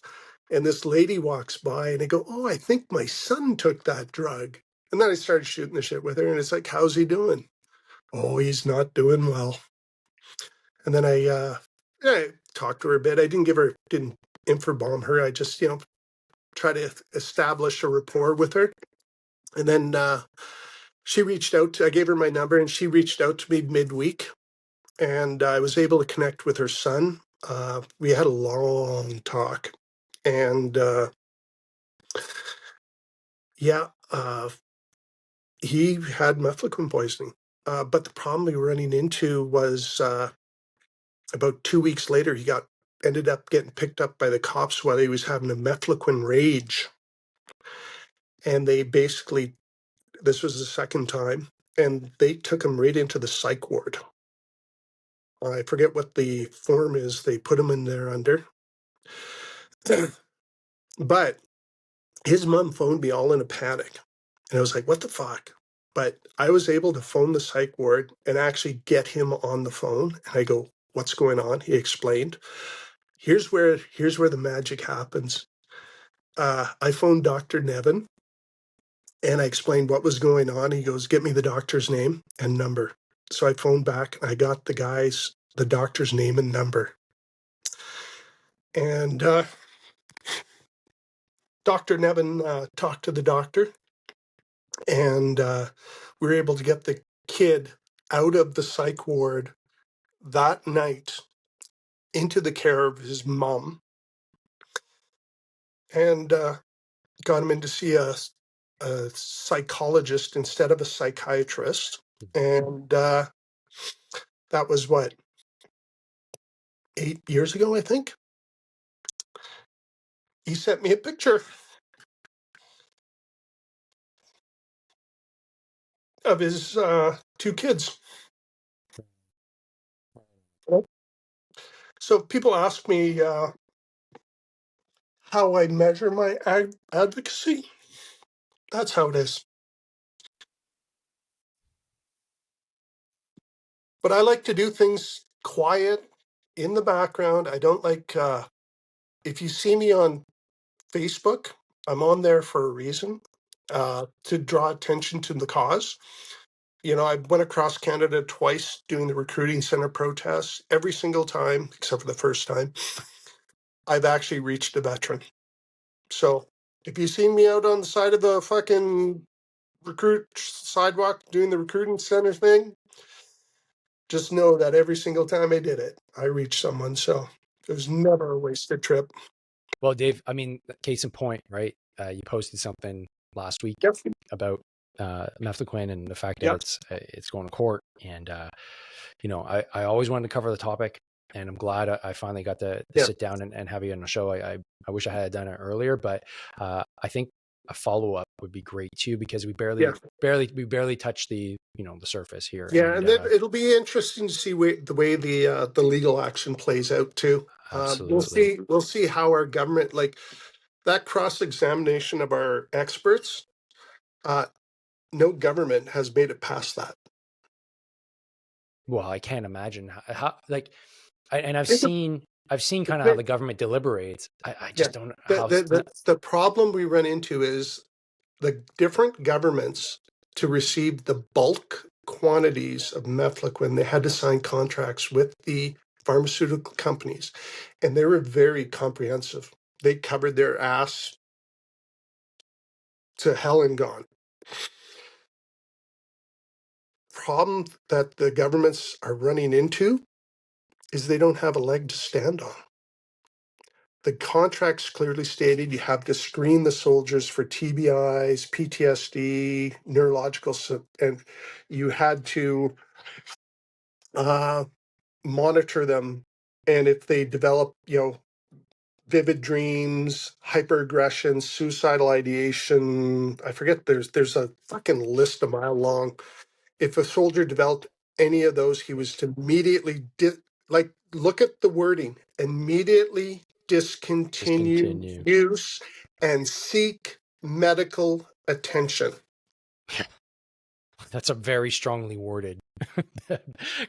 Speaker 3: And this lady walks by, and I go, oh, I think my son took that drug. And then I started shooting the shit with her, and it's like, how's he doing? Oh, he's not doing well. And then I talked to her a bit. I didn't infobomb her. I just, try to establish a rapport with her. And then she reached out I gave her my number, and she reached out to me midweek, and I was able to connect with her son. We had a long talk, and he had Mefloquine poisoning. But the problem we were running into was about 2 weeks later, he ended up getting picked up by the cops while he was having a Mefloquine rage. And they basically, this was the second time, and they took him right into the psych ward. I forget what the form is they put him in there under. But his mom phoned me all in a panic. And I was like, what the fuck? But I was able to phone the psych ward and actually get him on the phone. And I go, what's going on? He explained. Here's where the magic happens. I phoned Dr. Nevin, and I explained what was going on. He goes, get me the doctor's name and number. So I phoned back, and I got the doctor's name and number. And Dr. Nevin talked to the doctor, and we were able to get the kid out of the psych ward that night into the care of his mom, and got him in to see a psychologist instead of a psychiatrist. And that was 8 years ago, I think. He sent me a picture of his 2 kids. So people ask me how I measure my advocacy. That's how it is. But I like to do things quiet, in the background. I don't like, if you see me on Facebook, I'm on there for a reason, to draw attention to the cause. You know, I went across Canada twice doing the recruiting center protests. Every single time, except for the first time, I've actually reached a veteran. So if you see me out on the side of the fucking recruit sidewalk doing the recruiting center thing, just know that every single time I did it, I reached someone. So it was never a wasted trip.
Speaker 1: Well, Dave, I mean, case in point, right? You posted something last week
Speaker 3: Yep.
Speaker 1: about Mefloquine and the fact that
Speaker 3: Yep.
Speaker 1: it's going to court. And you know, I always wanted to cover the topic, and I'm glad I finally got to
Speaker 3: Yeah.
Speaker 1: sit down and have you on the show. I wish I had done it earlier, but I think a follow up would be great too, because we barely touched the the surface here.
Speaker 3: Yeah, and then it'll be interesting to see the way the legal action plays out too.
Speaker 1: Absolutely.
Speaker 3: We'll see how our government, like that cross examination of our experts. No government has made it past that.
Speaker 1: Well, I can't imagine how like, and I've
Speaker 3: Think of-
Speaker 1: seen kind of how the government deliberates. I just don't know how.
Speaker 3: The problem we run into is the different governments, to receive the bulk quantities of Mefloquine, they had to sign contracts with the pharmaceutical companies, and they were very comprehensive. They covered their ass to hell and gone. Problem that the governments are running into is they don't have a leg to stand on. The contracts clearly stated you have to screen the soldiers for TBIs, PTSD, neurological, and you had to monitor them. And if they develop, vivid dreams, hyperaggression, suicidal ideation, I forget, there's a fucking list a mile long. If a soldier developed any of those, he was to immediately, look at the wording, immediately discontinue use and seek medical attention.
Speaker 1: That's a very strongly worded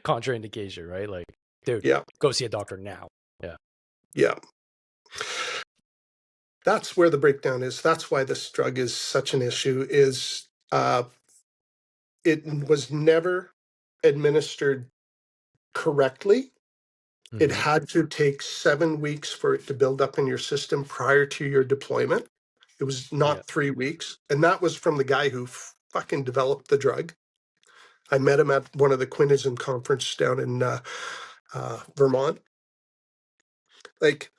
Speaker 1: contraindication, right? Like, dude,
Speaker 3: Yeah.
Speaker 1: go see a doctor now. Yeah.
Speaker 3: Yeah. That's where the breakdown is. That's why this drug is such an issue, is it was never administered correctly. It had to take 7 weeks for it to build up in your system prior to your deployment. It was not 3 weeks. And that was from the guy who fucking developed the drug. I met him at one of the Quintism conference down in Vermont. Like,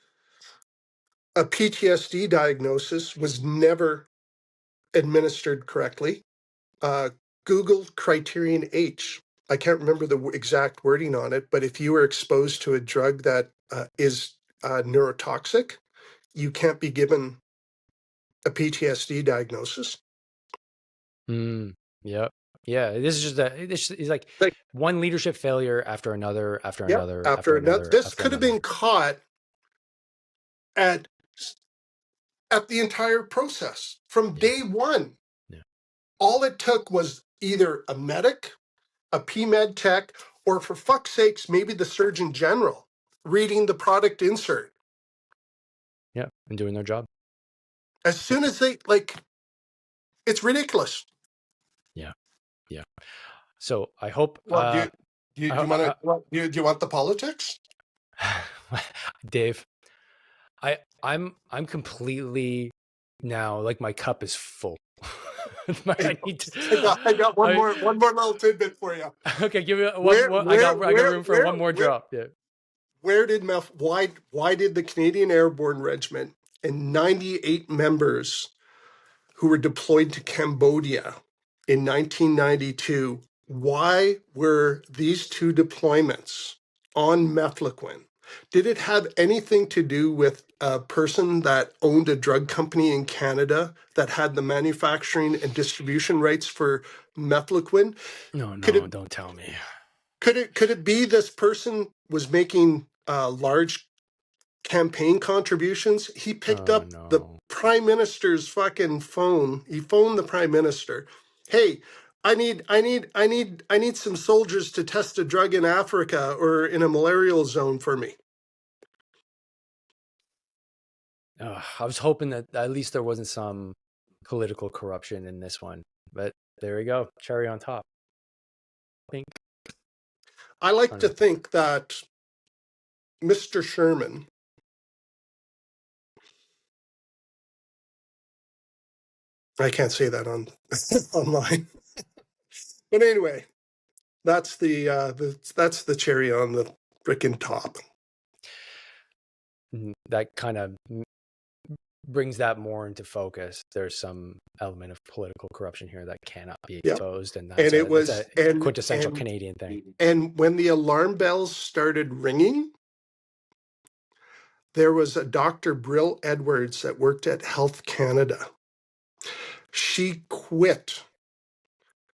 Speaker 3: a PTSD diagnosis was never administered correctly. Google Criterion H. I can't remember the exact wording on it, but if you were exposed to a drug that is neurotoxic, you can't be given a PTSD diagnosis.
Speaker 1: Yep. Yeah. This is this is like one leadership failure after another, after another,
Speaker 3: after another. This could have been caught at the entire process from day one.
Speaker 1: Yeah.
Speaker 3: All it took was either a medic, a PMed tech, or for fuck's sakes, maybe the Surgeon General reading the product insert.
Speaker 1: Yeah, and doing their job.
Speaker 3: As soon as they, it's ridiculous.
Speaker 1: Yeah. Yeah. So I hope.
Speaker 3: Well, do you want the politics?
Speaker 1: Dave, I'm completely now, like, my cup is full.
Speaker 3: I got one more little tidbit for you.
Speaker 1: Okay, give me one. I got room for one more drop. Yeah.
Speaker 3: Why did the Canadian Airborne Regiment and 98 members who were deployed to Cambodia in 1992, why were these two deployments on Mefloquine? Did it have anything to do with a person that owned a drug company in Canada that had the manufacturing and distribution rights for Mefloquine?
Speaker 1: No, don't tell me.
Speaker 3: Could it be this person was making large campaign contributions? He picked up the prime minister's fucking phone. He phoned the prime minister. Hey, I need some soldiers to test a drug in Africa or in a malarial zone for me.
Speaker 1: I was hoping that at least there wasn't some political corruption in this one, but there we go. Cherry on top. Pink.
Speaker 3: I like to think that Mr. Sherman, I can't say that on online, but anyway, that's the cherry on the frickin' top.
Speaker 1: That kind of brings that more into focus. There's some element of political corruption here that cannot be exposed, and that's a quintessential Canadian thing.
Speaker 3: And when the alarm bells started ringing, there was a Dr. Brill Edwards that worked at Health Canada. She quit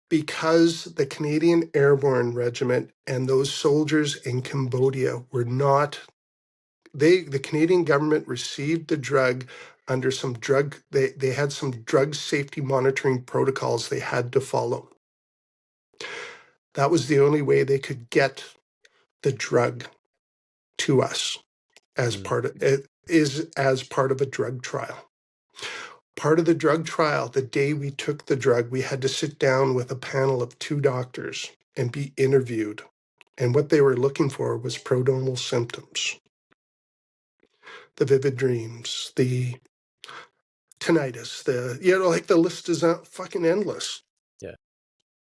Speaker 3: because the Canadian Airborne Regiment and those soldiers in Cambodia were not, the Canadian government received the drug under some drug, they had some drug safety monitoring protocols they had to follow. That was the only way they could get the drug to us as part of it, is as part of a drug trial. Part of the drug trial, the day we took the drug, we had to sit down with a panel of 2 doctors and be interviewed. And what they were looking for was prodromal symptoms. The vivid dreams, the tinnitus, like the list is fucking endless.
Speaker 1: Yeah.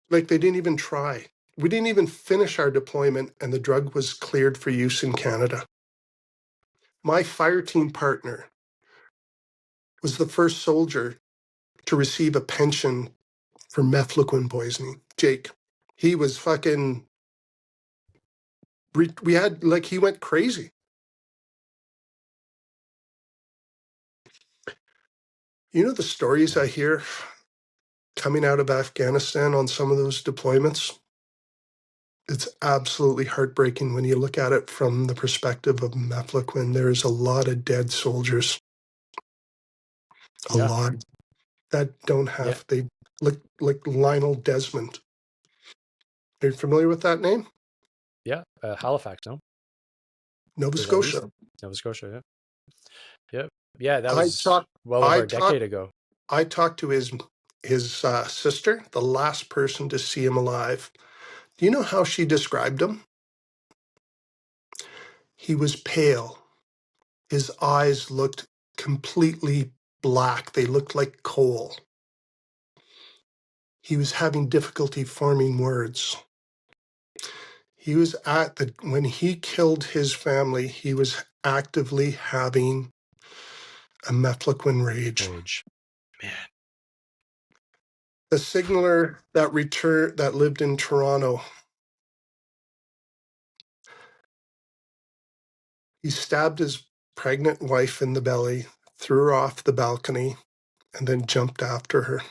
Speaker 3: Like they didn't even try. We didn't even finish our deployment and the drug was cleared for use in Canada. My fire team partner was the first soldier to receive a pension for Mefloquine poisoning. Jake. He was fucking, we had, like, he went crazy. You know the stories I hear coming out of Afghanistan on some of those deployments? It's absolutely heartbreaking when you look at it from the perspective of Mefloquine. There's a lot of dead soldiers. A lot that don't have, they look like Lionel Desmond. Are you familiar with that name?
Speaker 1: Yeah, Halifax, no?
Speaker 3: Nova Scotia.
Speaker 1: Nova Scotia, yeah. Yeah, that was well over a decade ago.
Speaker 3: I talked to his sister, the last person to see him alive. Do you know how she described him? He was pale. His eyes looked completely black. They looked like coal. He was having difficulty forming words. He was when he killed his family, he was actively having a Mefloquine rage.
Speaker 1: Man.
Speaker 3: The signaler that lived in Toronto, he stabbed his pregnant wife in the belly, threw her off the balcony, and then jumped after her.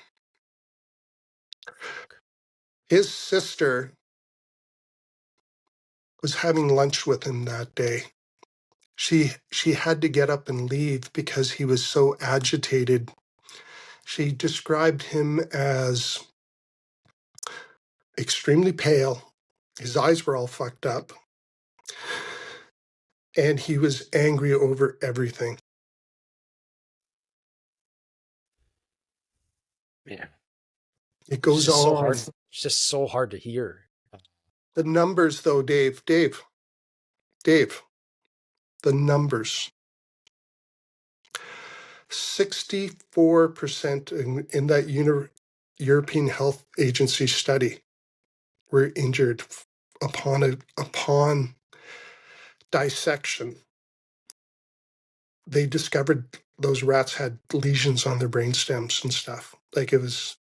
Speaker 3: His sister was having lunch with him that day. She had to get up and leave because he was so agitated. She described him as extremely pale. His eyes were all fucked up. And he was angry over everything.
Speaker 1: Yeah.
Speaker 3: It goes on.
Speaker 1: So hard. It's just so hard to hear.
Speaker 3: The numbers, though, Dave, the numbers. 64% in that European Health Agency study were injured upon dissection. They discovered those rats had lesions on their brain stems and stuff. Like it was.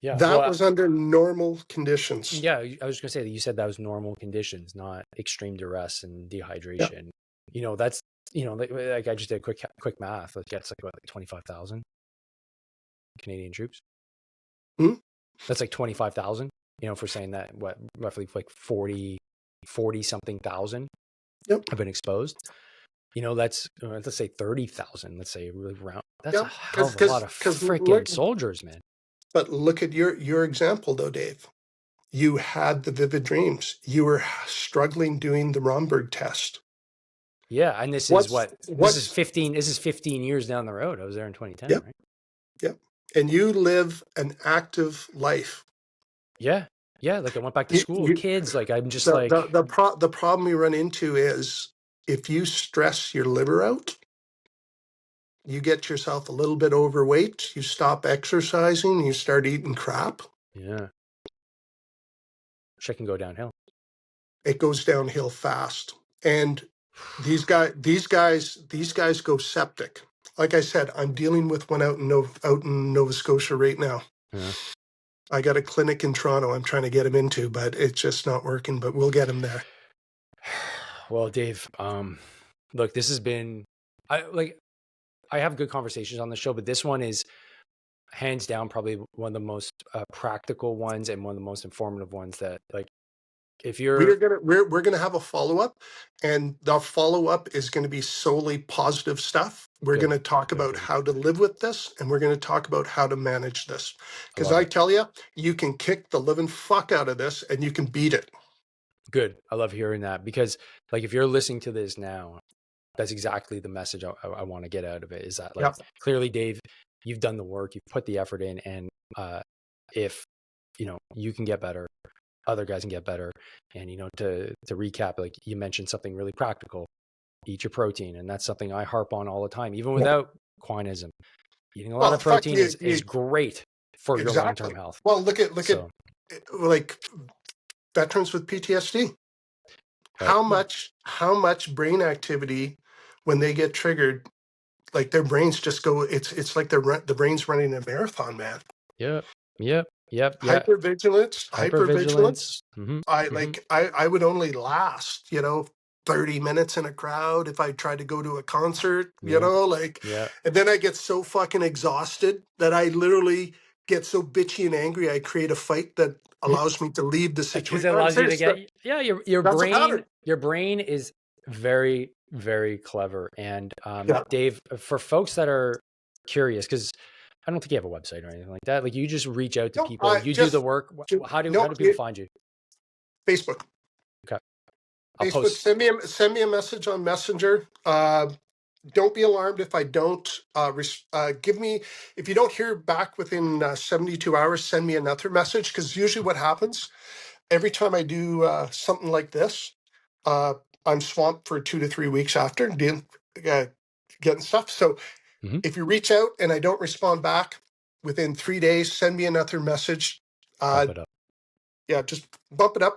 Speaker 3: Yeah, that was under normal conditions.
Speaker 1: Yeah, I was going to say that you said that was normal conditions, not extreme duress and dehydration. Yeah. That's like I just did quick math. Like that's like 25,000 Canadian troops. That's like 25,000. For saying that roughly like 40 something thousand have been exposed. Let's say 30,000. Let's say really round. That's a hell of a lot of freaking soldiers, man.
Speaker 3: But look at your example, though, Dave. You had the vivid dreams. You were struggling doing the Romberg test.
Speaker 1: Yeah. And this is this is 15 years down the road. I was there in 2010,
Speaker 3: Yep.
Speaker 1: right?
Speaker 3: Yep. And you live an active life.
Speaker 1: Yeah. Yeah. Like I went back to school, kids. Like I'm just like
Speaker 3: the problem we run into is if you stress your liver out, you get yourself a little bit overweight, you stop exercising, you start eating crap.
Speaker 1: yeah. Shit can go downhill.
Speaker 3: It goes downhill fast. And these guys go septic. Like I said, I'm dealing with one out in Nova Scotia right now.
Speaker 1: Yeah.
Speaker 3: I got a clinic in Toronto I'm trying to get him into, but it's just not working, but we'll get him there.
Speaker 1: Well, Dave, look, this has been, I have good conversations on the show, but this one is hands down probably one of the most practical ones and one of the most informative ones that, like, if you're
Speaker 3: we're gonna have a follow-up, and the follow-up is going to be solely positive stuff. We're going to talk about how to live with this, and we're going to talk about how to manage this. Because I tell you, you can kick the living fuck out of this and you can beat it.
Speaker 1: Good. I love hearing that, because like if you're listening to this now, that's exactly the message I want to get out of it, is that like clearly, Dave, you've done the work, you've put the effort in, and if you can get better, other guys can get better. And to recap, like you mentioned something really practical: eat your protein, and that's something I harp on all the time, even without quinism. Eating a lot of protein is great for your long-term health.
Speaker 3: Well, look at like veterans with PTSD.
Speaker 1: Right.
Speaker 3: How much brain activity when they get triggered, like their brains just go. It's like the brain's running a marathon, man.
Speaker 1: Yep.
Speaker 3: Hypervigilance.
Speaker 1: Mm-hmm.
Speaker 3: I would only last 30 minutes in a crowd if I tried to go to a concert, and then I get so fucking exhausted that I literally get so bitchy and angry I create a fight that allows me to leave the situation.
Speaker 1: Because it allows you to get your brain is very, very clever. And Dave, for folks that are curious, because I don't think you have a website or anything like that. Like you just reach out to people, you do the work. How do people find you?
Speaker 3: Facebook.
Speaker 1: Okay.
Speaker 3: Facebook. Send me a message on Messenger. Don't be alarmed if I don't if you don't hear back within 72 hours, send me another message, because usually what happens every time I do something like this, I'm swamped for 2 to 3 weeks after getting stuff. So if you reach out and I don't respond back within 3 days, send me another message.
Speaker 1: Bump it up.
Speaker 3: Yeah, just bump it up.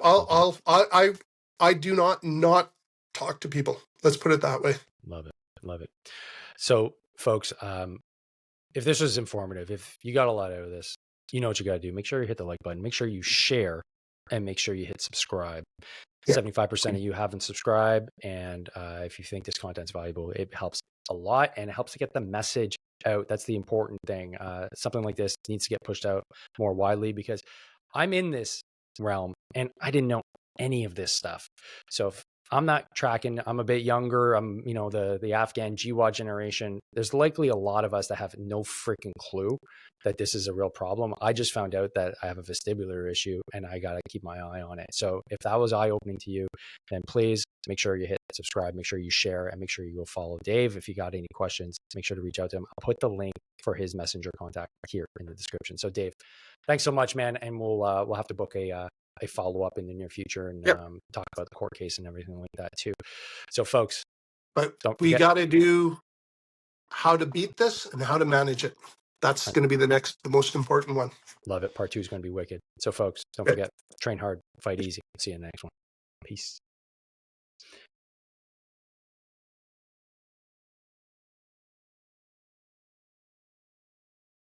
Speaker 3: I do not talk to people. Let's put it that way.
Speaker 1: Love it. So, folks, if this was informative, if you got a lot out of this, you know what you got to do. Make sure you hit the like button. Make sure you share, and make sure you hit subscribe. 75% of you haven't subscribed, and if you think this content's valuable, it helps a lot, and it helps to get the message out. That's the important thing. Something like this needs to get pushed out more widely, because I'm in this realm and I didn't know any of this stuff. So if I'm not tracking, I'm a bit younger, I'm the Afghan GWAT generation, there's likely a lot of us that have no freaking clue that this is a real problem. I just found out that I have a vestibular issue and I got to keep my eye on it. So if that was eye-opening to you, then please make sure you hit subscribe, make sure you share, and make sure you go follow Dave. If you got any questions, make sure to reach out to him. I'll put the link for his messenger contact here in the description. So Dave, thanks so much, man. And we'll have to book a follow-up in the near future and talk about the court case and everything like that too. So folks,
Speaker 3: but we got to do how to beat this and how to manage it. That's going to be the most important one.
Speaker 1: Love it. Part 2 is going to be wicked. So folks, don't forget, train hard, fight easy. See you in the next one. Peace.